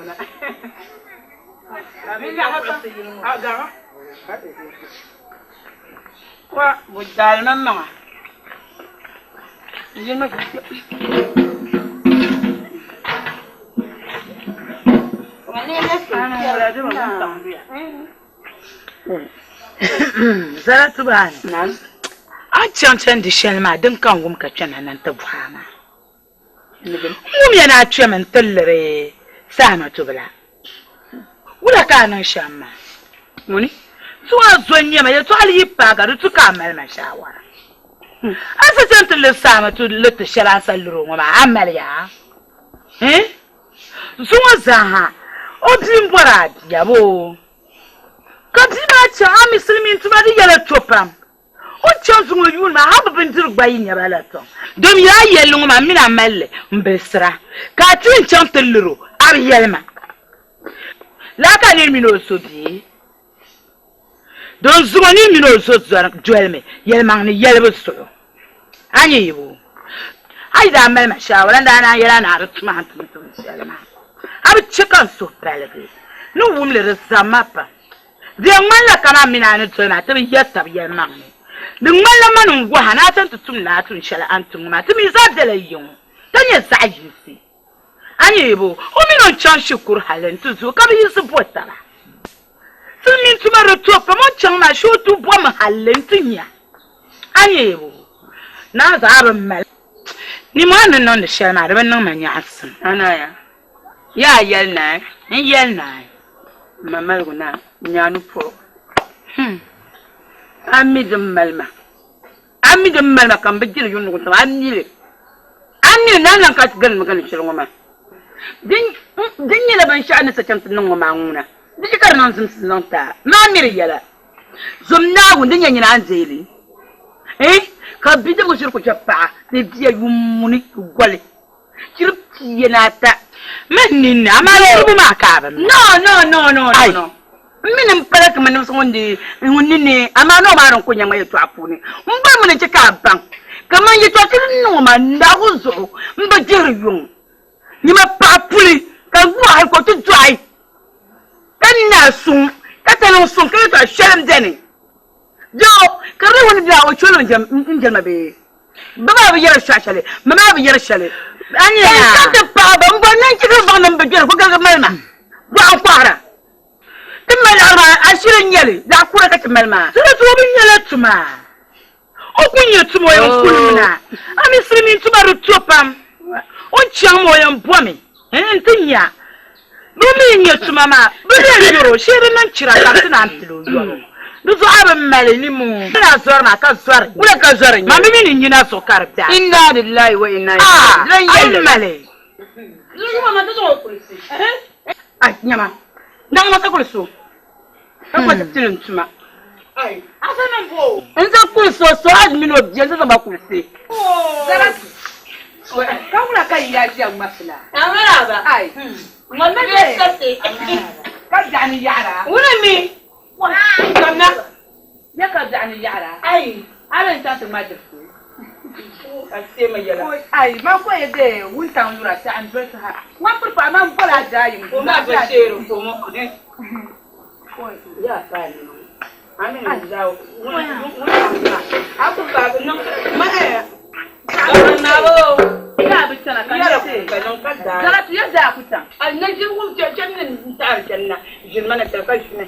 Ah, d'accord. Quoi, vous allez maman. Je me Zara tuban. A chancan di shelma din kan gum ka cana nan ta buhama. Mum yana ce man tallare sama tubla. Wula ka nan shamma. Muni? Suwa zonye ma ya to ali pa ga tu ka mal ma shawara. Asa tantu le sama tu le ta shara salluro ma amal ya. Zuwa zaha. Odin bora diabo. Kadima cha amislimin tubadi yala topam. O chanzu mo yun ma haba bindir gbayi nya bala to. Dom ya yelu ma mina malle mbesra. Ka tin cham telluro ar yelma. La ka ni mino sobi. Don zuwa ni mino so jwelme yelma ni yelbo so. Anyi yibo. Ai da mal ma shawara da na yela na rutuma hantum yelma. Abi chicken so palabi. No wumle de zamapa. The man la kama mina ni to na tabi yesta bi yelma. The man la manu gwa na tan tutum na tun shala antum ma tumi za de la yon. Tanya za yisi. Anyi yibo. O mi no chan shukur halen tuzu ka bi yisu botara. Tumi tuma roto pa mo chan na sho tu bo ma halen tunya. Anyi yibo. Na za aba mal. Ni mo an no de shala ma no ma nya asan. Anaya. Ya yelna, yelna. Mama guna nyanu po. Ami de malma. Ami de malma kan be jiri yunu ko ami. Ami nan ka gal magan shirin ma. Din yela ban sha'ani sa kan tunan ma nguna. Din kar nan sun ta. Ma miri yala. Zumna gun din yanyina an zeli. Ka bi de mo shirko chapa, ne biya yumuni gwale. Kirti yenata. Men amalo bu makaba. No. Min mpala kama no sonde ngunini amano maron ko nyama yetu apuni. Mba mun ci ka ban. Kama yetu atin no ma ndaguzo mba jiriyun. Nyima papuli ka gwa ko tu dwai. Kan na sun ka tano sun ka to shelem deni. Jo ka re woni da o cholo njel mabe. Baba bi yara shashale, mama bi yara shale. Anya ka ta pa ban nan ki ga ban be jira ko ga malma. Wa fara. Malama ashirin yale da kura ka malma. Sai to bin yale tuma. O kunye tuma yan kulmuna. Ami sirmi tuma rutopam. O chamo yan bomi. Ntinya. Bumi nye tuma ma. Bele yoro shere nan chira ka tuna antilo yoro. Duzo aba male ni mu. Na zor ma ka zor. Wala ka zor ni. Mami ni nyina so karta. Inna lillahi wa inna ilaihi raji'un. Male. Ni mama to polisi. Nyama. Nang masa kulsu. Apa titilin tuma? Ai, asanan bo. Enza kulso so admin obje enza ba kulse. Zarati. Ka wala kai ya ji amma fila. Amara ba. Ai. Ngonna be sase. Ka jani yara. Wala mi. Kana. Ya ka jani yara. Ai, ala ta ta ma da su. Ase ma yala. Ai, ma ko yede wunta nura ta an dress ha. Wa purpa ma mbola jayi. Ko ma ba shero ko mo. Ya sai. Ami da. Aku ba no ma na bo. Ya bi tana kan ce. Kala tu ya da kuta. An na ji wum ce jannan ta janna. Jirmana ta kai ne.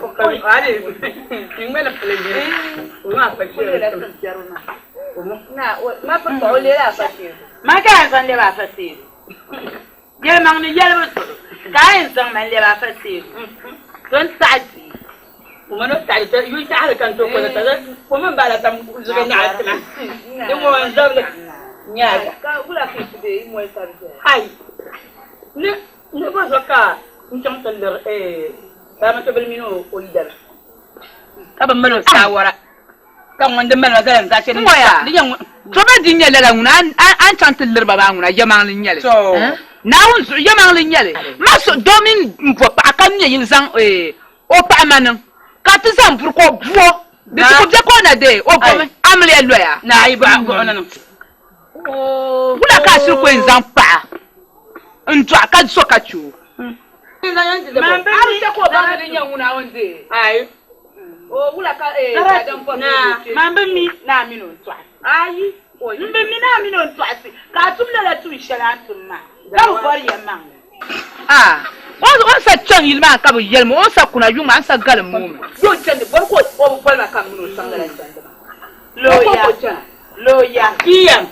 Ko kai ale. Ingmena pleje. Ma pa ce da jaruna. Na ma pa to le la pa ce. Ma ka san le ba fa ce. Yel mang ni yel ba. Kain san man le ba fa ce. Don sa'ati. Kuma no ta ta yu ta har kan to ko ta kuma ba la tam zuga na atna. Dimo an zabla. Nya ka kula ki de mo ta. Hai. ne ba zaka in can tallar ta mata bilmino oldar Aba malo sawara. Kan wanda malo ga ga ce ni. Diyan to ba dinya la nguna an chantil lirba ba nguna jamang linyale. So na won so jamang linyale. Ma so domin mpo pa kan ne yin san o pa manan. Ka tu san pour ko bo. De ko je ko na de o ko amle loya. Na yi ba ko onan. Oh. Kula ka shi ko in zan pa. Nto aka so ka chu. Man ba ko ba dinya nguna wonde. Ai. Oh, wula ka dan ko na mambe mi na mi no twasi ayi o mbe mi na mi no twasi ka tumla la tu shara tumma da ko yamma on sa chan yilma ka bu yelmo on sa kuna yuma an sa galam mu yo tande bor ko o bol na kam no sangala tande loya kiyam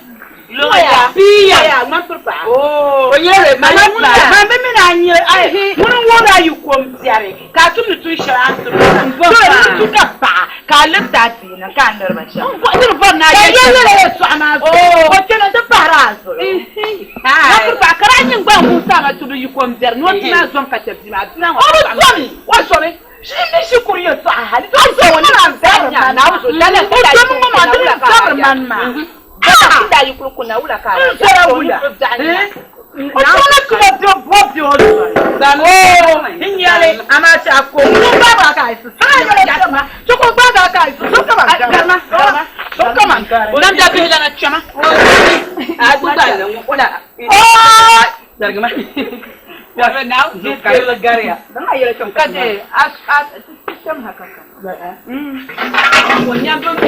loya ya man purpa oh yere mambe mi na nyi ai mun wona yu ko mtiare ka tum tu shara tumma tu ka pa ka lifta tina ka ndarba sha ko dir bon na ye so ama oh ko tena da parazo na purpa karanyin gba mu sa ma tu yu ko mtiare no tina zon ka tabi ma tina wa so me shi kuriyo so hali to so woni na na so dala ko ma da yi kurkuna wula ka da wula na kuma do bobi o oh hinyale ama cha ko ba ba ka isu ya ma to ko ba ba ka isu so kama nam da bi na chama a du ba na wala oh dargama wa now je ka la garia dan ayira to ka de as system haka ka ko nyamba ko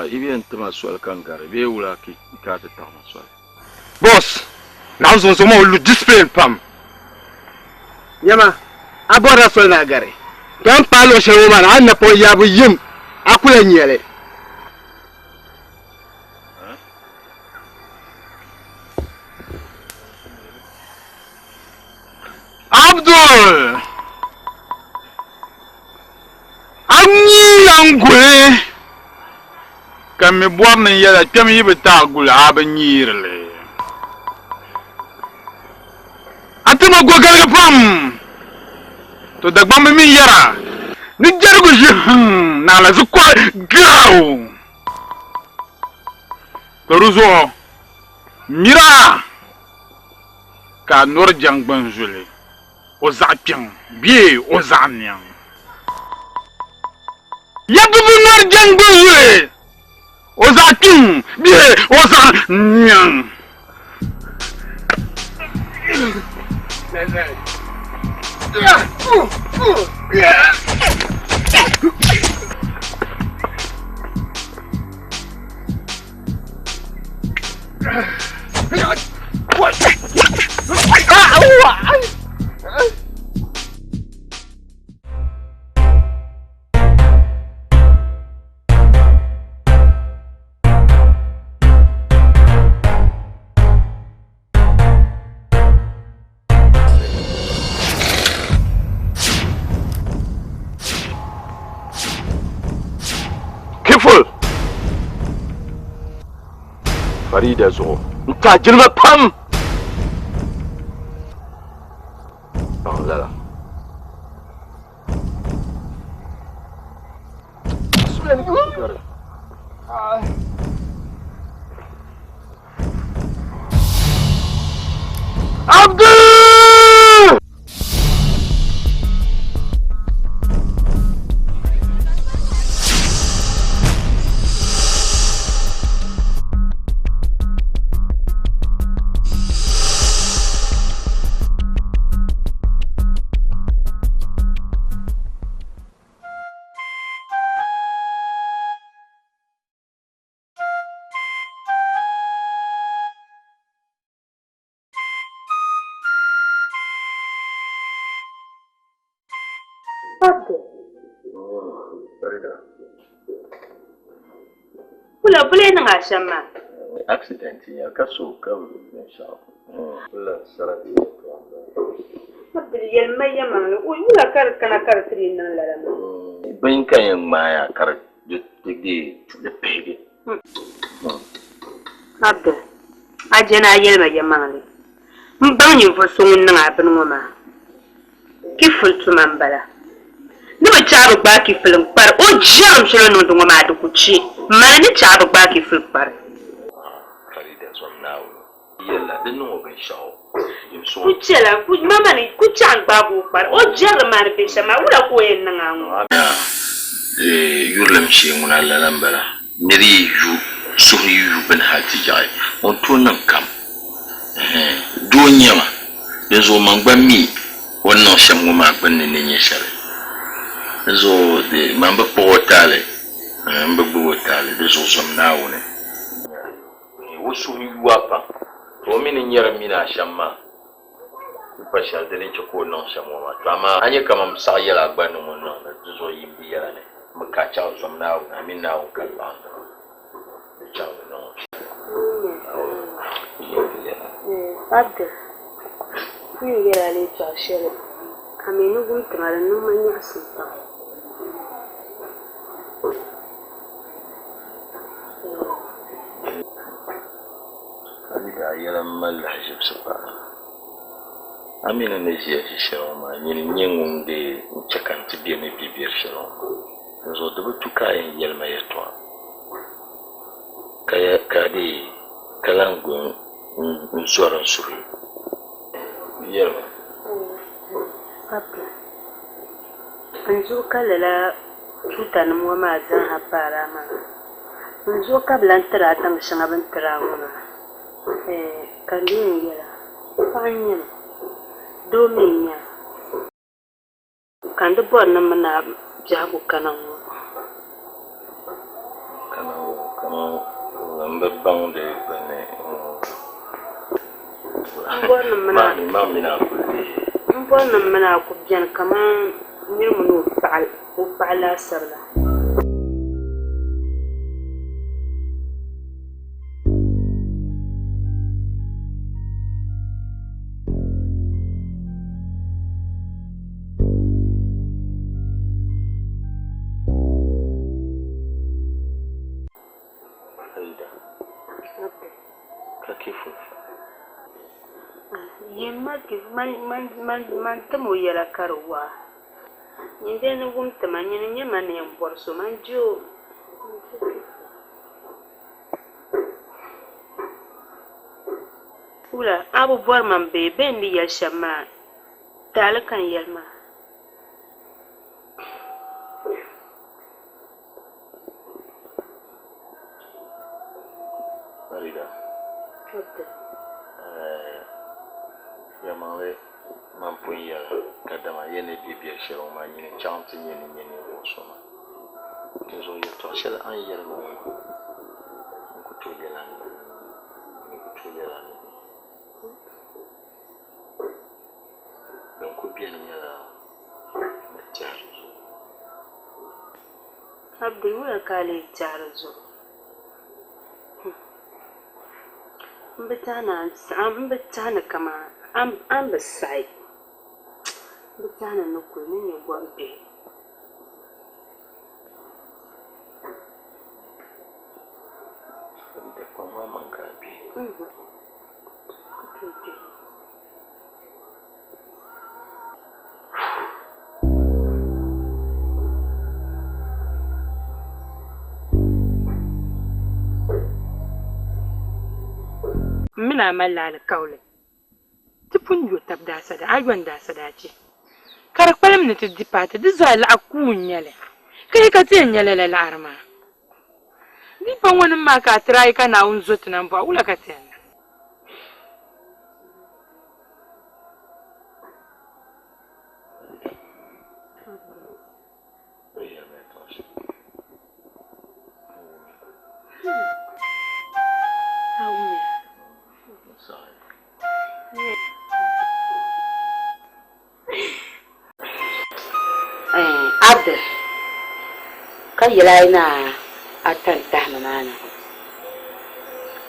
Ibien tama swal kangare be wula ki ka ta tama swal boss na zo zo mo lu display pam yama abora swal na gare dan palo shewo mana an na po yabu yim akula nyele Abdul Anyi angwe Kami buat ni ya, kami betul gula abanyirle. Atu mau gua kali pam. Tu dah bambi mi yara. Ni jaru gua jeng, nala sukwa gau. Teruso, mira. Kan nur jang banjule. Ozakeng, biye ozanyang. Ya tu nur jang banjule. Ozaking, biye, ozanyang. Farida zo nta jirma pam lala Wula bule na nga shama. Accident ya kaso ka insha Allah sarati Mabdi yel maya man wula kar kana kar tri nan la la. Bain kan yang maya kar de pege. Mabdi ajena yel maya man. Mbang yin fo sungun na abin ngoma. Kiful tuman bala. Ni ba charu ba kiful par o jam shiro no dungo ma du kuchi. Ma ni charu ba kiful par. Yalla de no ben shaw Kuchela ku mama ni kuchang babu par o jar mar be shama wala ko en nga yurlam shi nguna la lambara miri yu suri yu ben hati jai on tonan kam do nyama de zo mangba mi wannan sham nguma ben ne nye shale zo de mamba potale mamba potale de zo som naune wo suri yu apa o mini nyara mina shamma pa shal de ne ko non shamma ma tama anye kama msaya la gbanu mo non na zo yimbi yara ne maka chao som na amin na on kan ba chao no abde ni yara le cha shere aminu gum tamara no manya asita Alida yalam mal hajib sapa amina ne je shiroma yin yin de chakanti de ne bibir shiroma zo da butuka yin yalma yato kaya kadi kalangu nsoran suri yalma papa anzo kalala tutan mo ma zan hapara ma anzo kablan trata mshanga ban trauma kalin yara fanyen domin ya kan da bon nan mana jago kanan lambe bang de bane bon nan mana ku biyan kaman nirmu no fa'ala sarla man tamo yala karwa yinde no gum tama nyene nyama ne borso man jo ula abu bor man be ben di yal shama talakan yalma Marida yamale mampuya kadama yene bibia shero ma yene chante yene osoma kezo yeto shela an yelma kutuyela donc bien yala matière abdu wala kale jarzo mbetana kama am besai betana no ko ni gwambe de kwa mangabi mina malla alƙawli ti pun yo tab da sada ayon da sada ce kar kwalam ne ti dipata di za la ku nyale kai ka ti nyale la arma di pan wani ma ka trai kana un zot nan ba ula ka ti yelaina atan tahma mana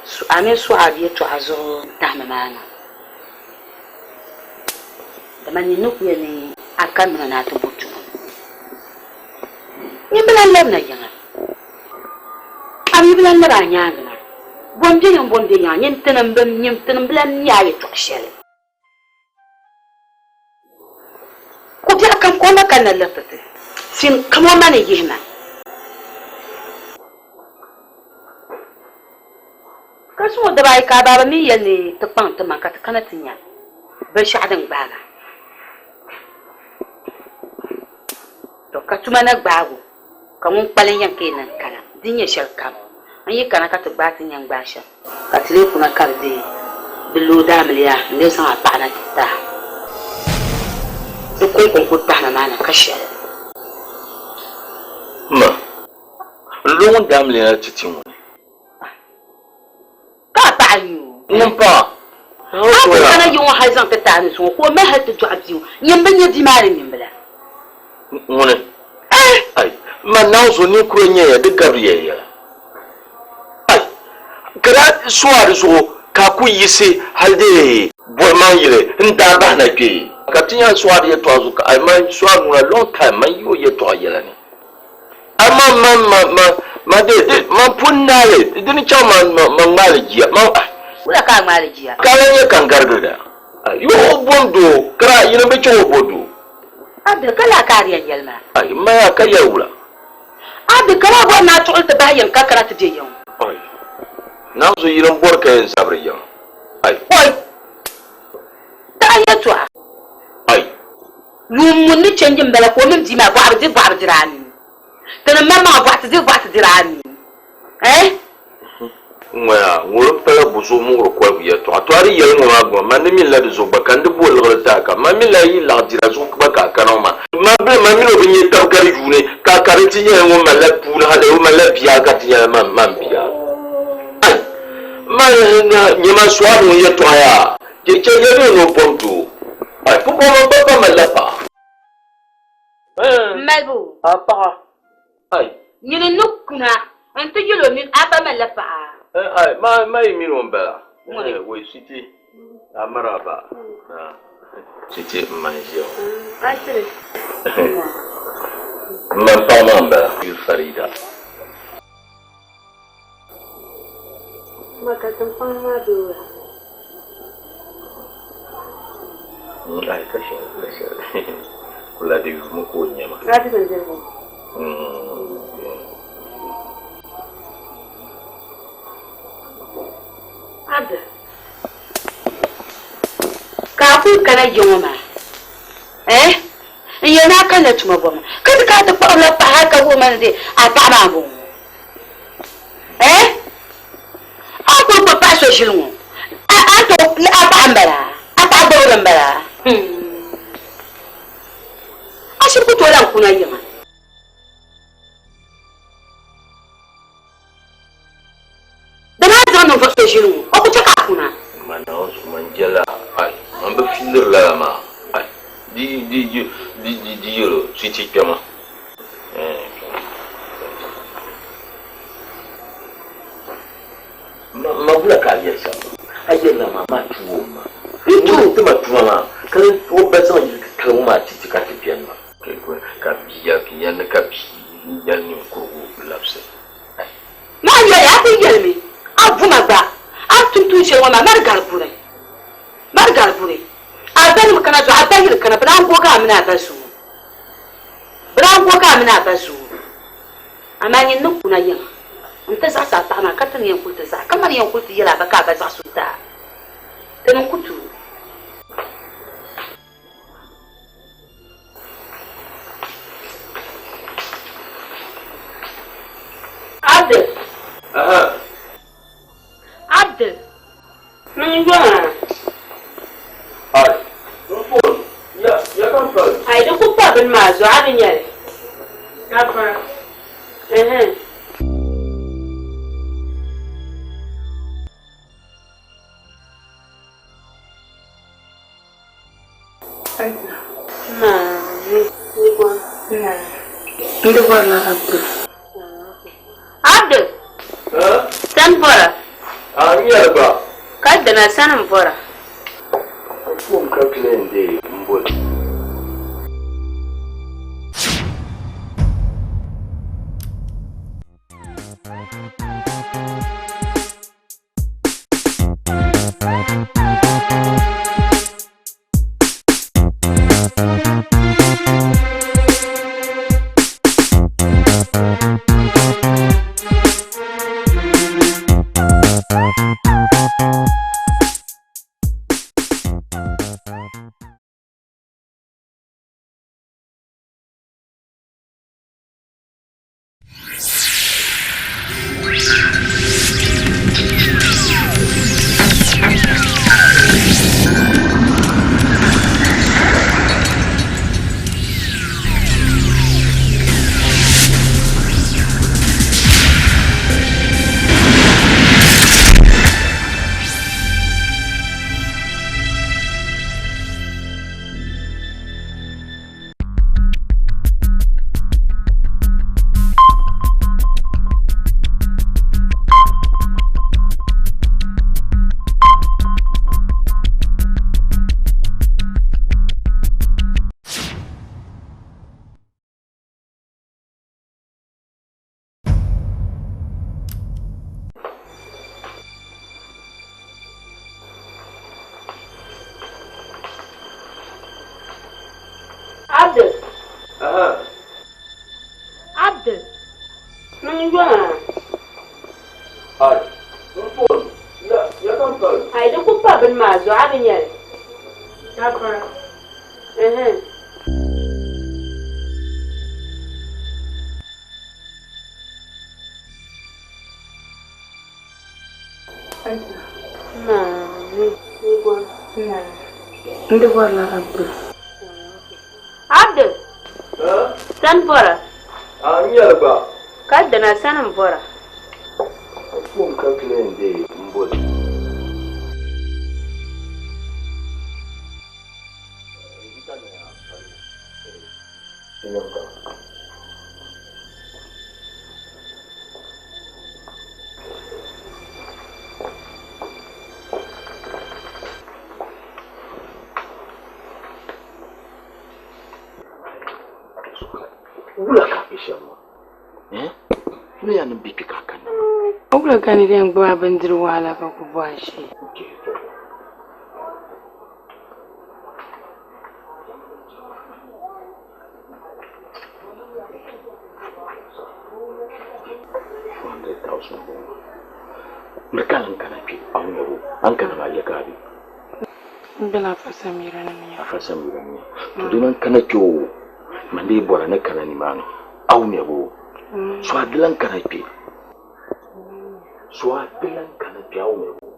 su ame su abiye to azo tahma mana da mani nuku yani akan mana na to butu ni bilan lam na yanga ami bilan na nyanga na bonde nya nyim tanam bilan nyaye to shele ko dia kan ko na kan na lafate sin kamo mana yihna kasu da bai ka baba mi yani to pan to man ka kana tinya ba sha'dan baga to ka tuma na bago kamun palen yanke nan kana dinya sharkam an yi kana ka to batin yan basha ka tire kuna karde billo da miliya ne san a pana ta duk ko ta na mana kashe ma lungun da miliya cikin wani ka ta ayu nan fa ko kana yi wa haizan ta tani so ko mai hatta to abdiu yin ban yadi mare min bala wani ai man na so ni kuro nye ya duk gabriel ya ai kada suwa da so ka ku yi sai halde boy man yire nda ba na ke ka tinya suwa da to azu ka ai man suwa nuna long time man yo ye to ayela ni amma ma de man punna le dini chama man malijiya man kula ka malijiya kala ye kan gargada yo bondo kra yina be cho bondo abda kala kariya yelma ai ma ya kaya wula abda kala ba na to ta bayan ka karata je yau ai na zo yiran borka yin sabriyan ai oi ta yato ai lumun ni canjin bala ko min dima ba dirani tana mama ba ta dirani ngoya ngoro pala buzo muro ko ya to atwari yel ngo magwa man mi la de zo bakande bo lo ta ka man mi la yi la dira zo ba ka kana ma be man mi lo binye ta kari june ka kari ti ye ngo ma la pu la de ma la biya ka ti ya man biya man na nyema swa no ye to ya je ye no pontu ai pu ko ba ma la pa malbu apa ai nyine nukuna antu yelo min aba ma la pa ai ma yi minu bela we city amaraba city manjio asire man pa mamba il farida maka tempat madu ai kashe kula da mu ko nyama rati benje ada kafu kana yoma yana kana tuma goma kada ka ta fara pa haka goma ne a tama bu ako ba pa so shilmu a to a ba ambara a ta ba ambara ashi ku to lan kuna yima no fa shinu o ku taka kuna mana wasu manjala ai man ba filir la ma ai di yoro siti kama ma bula ka ya sa ai na mama tuwo ma itu ma tuwo ma kan o ba san yi ka ma titi ka ti pian ma ka biya na ka biya ni ko lapse na ya ta yelmi abuma ba atuntun she wama margar bure adan kana zo adan kana bran ko ka amina basu amani nuku na yin nta sa ta na katan yin kulta sa kamar yin kulta yala ba ka ba za su ta tanin kutu Abdul. Menjual. Ai. Rumpun. Ya kan Pak. Ai da ku pa bin ma zo abin yare. Apa? Ni kwa. Ndio bwana Abdul. na sanin fora. Ko ka plan de mbol. Abdul. Nang jual. Ai. Phone. Ya kan kau. Hai dah kupa ben mazu abenya. Apa? Ndi wala Abdul. Abdul. San fora. Nyala ba. Kadda na sanin fora. Ko ka plan de mbol. Ula kabisha mo. Ni yana biki kakana. Ogla gani den gba bandir wala ka ku bashi. Mereka kana pi awno angkana ma ya gabi. Bila fasamira na miya. Fasamira ni. To dinan kana kyo mande bora na kana ni man. Awne bo. So adilan kana pi. So adilan kana pi awne bo.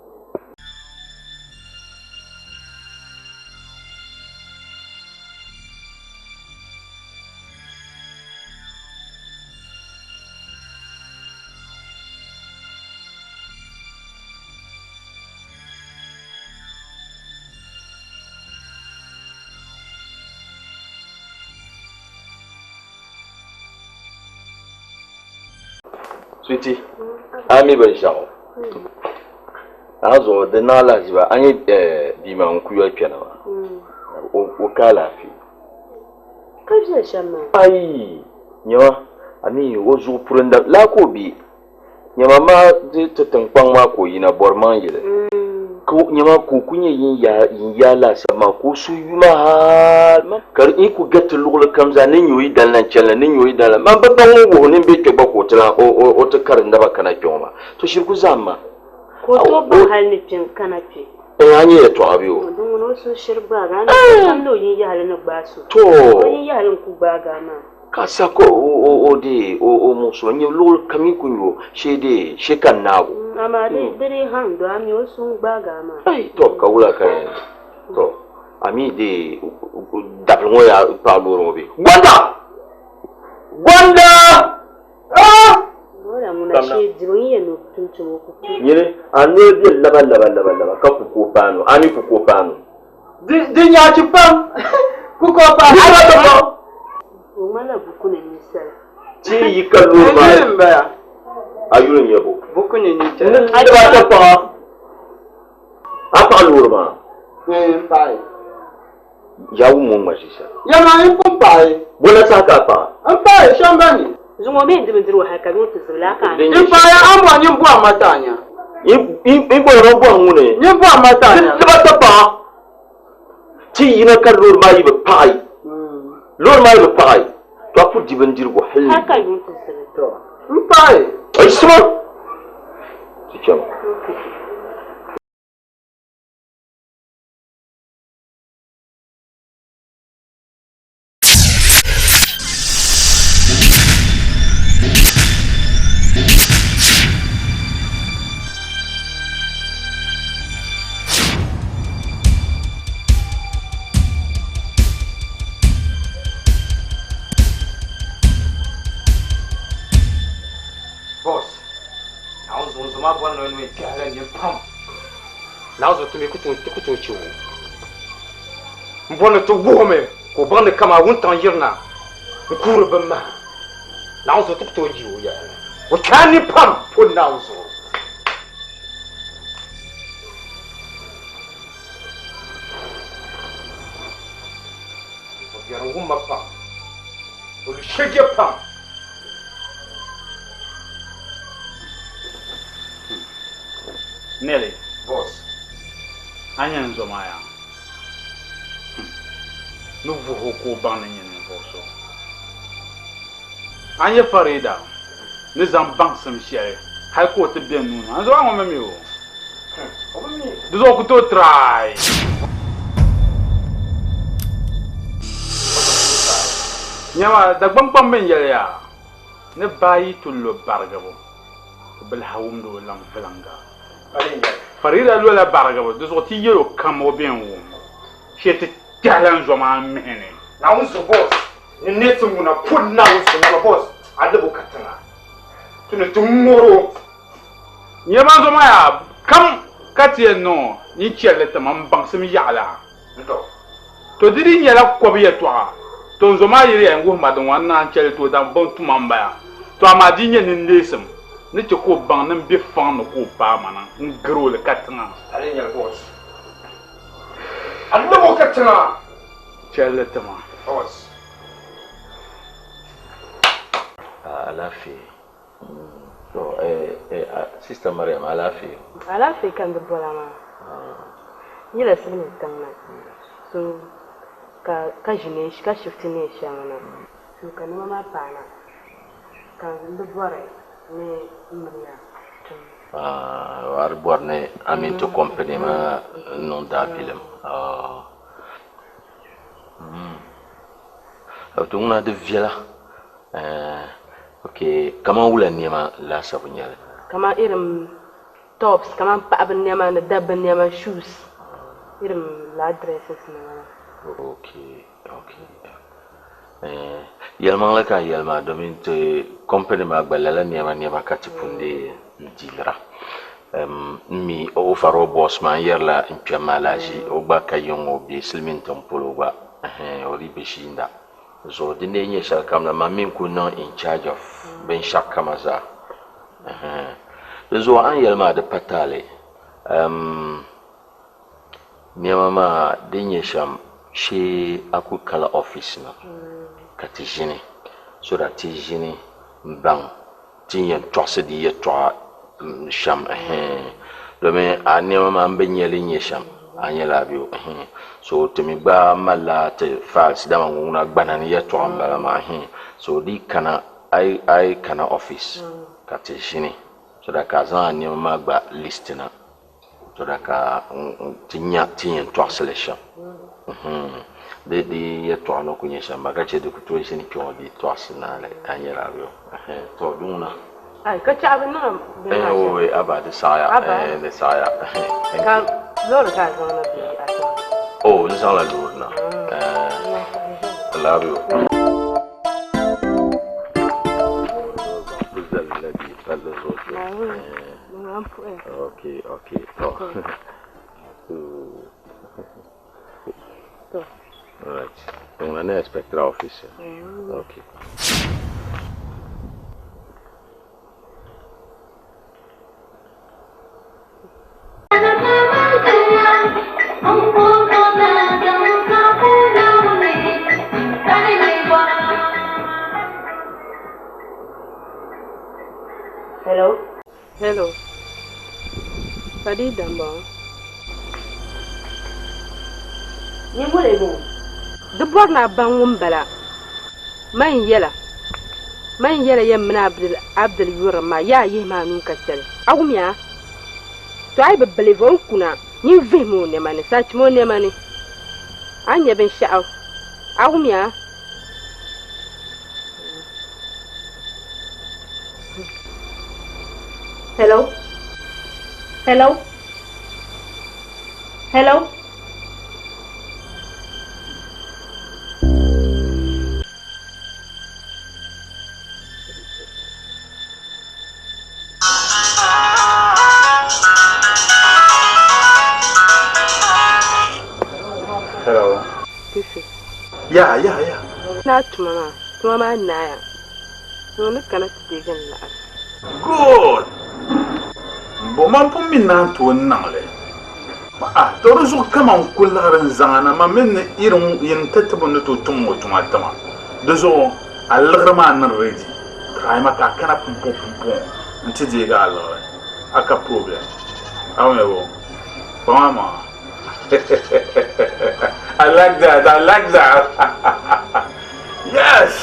Sweetie, ami ban shawo. Azo da na lajiba an yi bima nkuyo piana wa. O kala fi. Kaje shama. Ai, nyawa ami wozu purenda la ko bi. Nyama ma de tatankwan ma ko yina borman yele. Ko nyama ko kunye yin ya la sama ko su yuma ha. Kar in ku gatta lugul kamza ne nyoyi dal nan challa ne nyoyi dal. Man ba ban wo ne be ke ba ko tala o ta karin da ba kana kyoma. To shi ku zamma. Ko to ba halin pin kana pi. Anye to abiyo. Don wono so shirba ga na kan no yin ya halin ba su. To. Yin ya halin ku ba ga ma. Kasa ko o muso nyi lugul kami kunyo shede shekan nago. Ama dai han do ami o sun ba ga ma. Ai to ka wula kai. To ami de dablo ya pa loro bi. Gwanda! Ah! Wala muna shi jirin ya no tuntumo ku. Yire anu bi laba ka ku pano ami ku pano. Din ya ci pam. Ku ko pa. O mala buku ne misala. Ti yi kallo ba. Ayun yebo. Buku ne ni ta. Ai ba ta pa. Apa lurma? Pai. Ya umum masih sah. Ya main pun pai. Boleh cakap apa? Pai, syambani. Zungo me ndi mendiro hakabi utuzulaka. Pai amwa nyimbuwa matanya. Ibu orang buang mune. Nyimbuwa matanya. Sebab apa? Ci ina kan lurma ibu pai. Lurma ibu pai. Tu aku dibendir gua hal. Hakabi utuzulaka. Pai. Ay semua. Cikam. Nazo tumi kutu chiwu. Mbona to wuhome ko bande kama wuntan yirna. Nkuru bamma. Nazo to jiwu ya. Wo kani pam po nazo. Wo biara wumma pam. Wo shege pam. Nelly, Boss. anya nzomaya. Nuvu hoko bang nyen voso. Anya farida. Ni zam bang sam share. Hay ko te bien nu. Anzo an mami o. Duzo ku to try. Nyama da gbam ben yele ya. Ne bayi tullo bargabo. Bil hawum do lam filanga. Farida lo la bargabo. Duzo ti yelo kam o bien wo. Shete talan zoma mene. Na unso boss. Ni netu muna put na unso na boss. Adabu katana. Tuna tumoro. Nyama zoma ya kam katie no ni chele tamam bang sim yala. Ndo. To diri nyala kobiye to a. To zoma yiri en go madon wan na chele to dan bon tumamba ya. To amadi nye ni ndesem. Ni te ko bang nan bi fan no ko pa mana. Ngro le katana. Ale nyal boss. Adabu katana. Chele tama. Boss. Alafi. So, Sister Mariam, alafi. Alafi kan dubola ma. Yila sini tangna. So ka jine shi ka shifti ne shi amana. So ka nima ma pana. Kan dubore ne mriya. War borne aminto company ma non da film. Tungna de viela. Okay, kama wula nema la sabu nyale. Kama irin tops, kama paɣaba nema ni dabba nema shoes. Irin la dresses nema. Okay. Yelma la ka yelma domin te company ma gbalala nema ka tipunde ndilra. Mi o faro boss ma yerla impia malaji o ba ka yongo bi silmin tompolo ba. O ribe shinda. So the name is Shalkamna Mamin could not in charge of Ben Shakamaza. So I yelma the Patale. Niamama Dinyasham, she aku color office na Katijini. So that Tijini Bang Tinyan Trosedy Yatra Sham. Dome a Niamama Benyelin Yasham. Anyalabi so to me ba mala te files da manguna banani ya to ambala ma so di kana I kana office katishini so da ka zan ne ma gba list na so da ka tinya to selection de ya to no kunye shamba ka che de ku to shini ko di to asna le anyalabi to duna Ai ka ci abin nan we aba de saya de saya ka lor ka zama bi ato oh nsa la lor na love you okay all right on a spectra office okay Mama, Hello. Hello. Fadi Damba. Ni mole bo. De borna bangum bala. Man yela yemna Abdul Yurma ya yi ma nun kasel. Agumya. To ai bebele vo kuna. Ni vemo ne mane sach mo ne mane. Anya ben sha'aw. Agumya. Hello. Hello. Hello. Hello. Yeah. Na tuma naya. No kana tigan la. Good. Boma pun min na to nangle. To rezo kama kullaran zangana ma min irin yin tattabun to tumo tuma tama. Dezo alagrama nan ready. Kai maka kana pum nti je ga Allah. Aka problem. Awo Mama. I like that. Yes.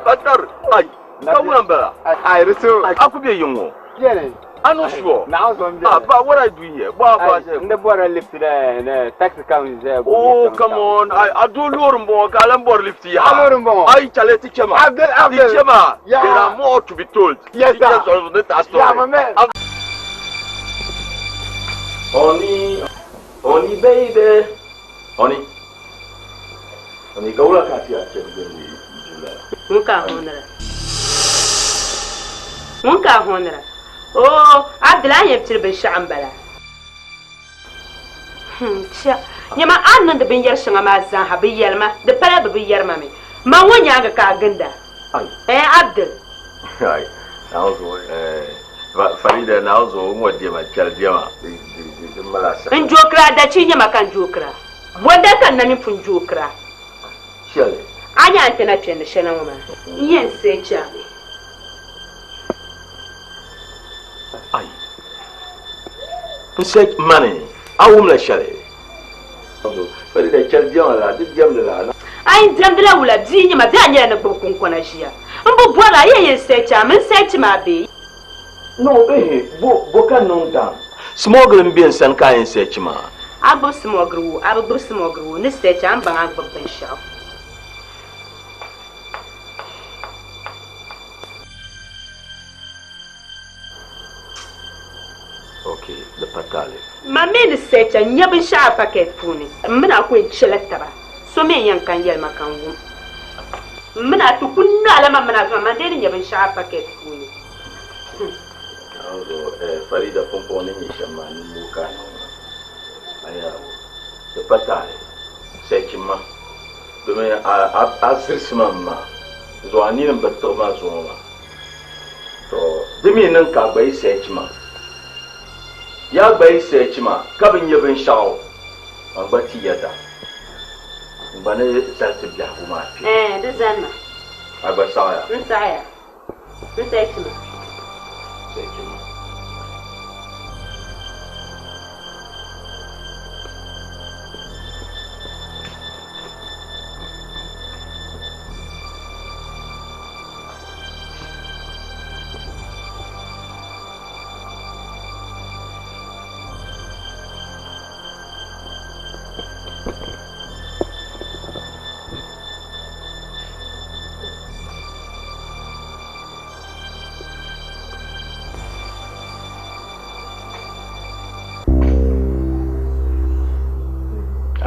Fatar. Ay. Kawulan bala. Ay, Russo. Aku be yungo. Yeah. I'm not sure. Now some. But what I do here? The border lift the tax account there. Oh, come on. I do Lorumbo, Galambor lift here. I challenge Chema. Chema. There are more to be told. Yes, sir. Yeah, my man. Honey, baby. Honey, go look at your Munka honra. Oh, Abdullah yebtir be shambala. Tia. Nyama annan da bin yar shanga ma zan habi yalma, da fara bi yarma me. Ma wonya ga ka ganda. Abdul. Ai. Nazo Farida nazo ngode ma kyaldiama. Malasa. In jokra da ci nyama kan jokra. Wanda kan na mi fun jokra. Shele. Anya antena twende shena mama. Yen se cha. Ai. Nsek money. Awum la shele. Farida kyaldiama la, di diam la. Ai diam de la wula di nyama da anya na gbokun kona shia. Mbo bora yen se cha, men se cha ma be. No, boka non down. Smuggling being sent kind search ma. Abo smogru, ni search am bang agbo ben shop. Okay, the patale. Ma me ni search nya ben shop packet puni. Mina ko cheletaba. So me yan kan yel makangu. Mina to kunna ala mamana so ma de nya ben shop packet puni. Farida pompone ni shamani mukano. Aya the patale sechima dome asrisma ma zo ani n bato ma zo ma to demi nan ka bai sechima ya bai sechima ka bin yabin shawo an bati yada bane salti bla kuma fi de zanna agba saya nsaya sechima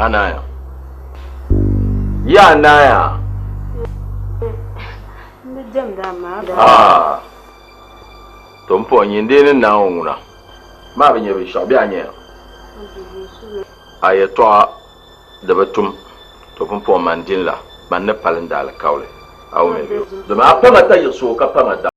Anaya. Ya Naya. Ah. Tompo nyinde na onguna. Ma binye bi shabi anye. Aye to da batum to pompo mandin la man ne palin da alkawle. Awu me bi. Da ma pa mata yeso ka pa mata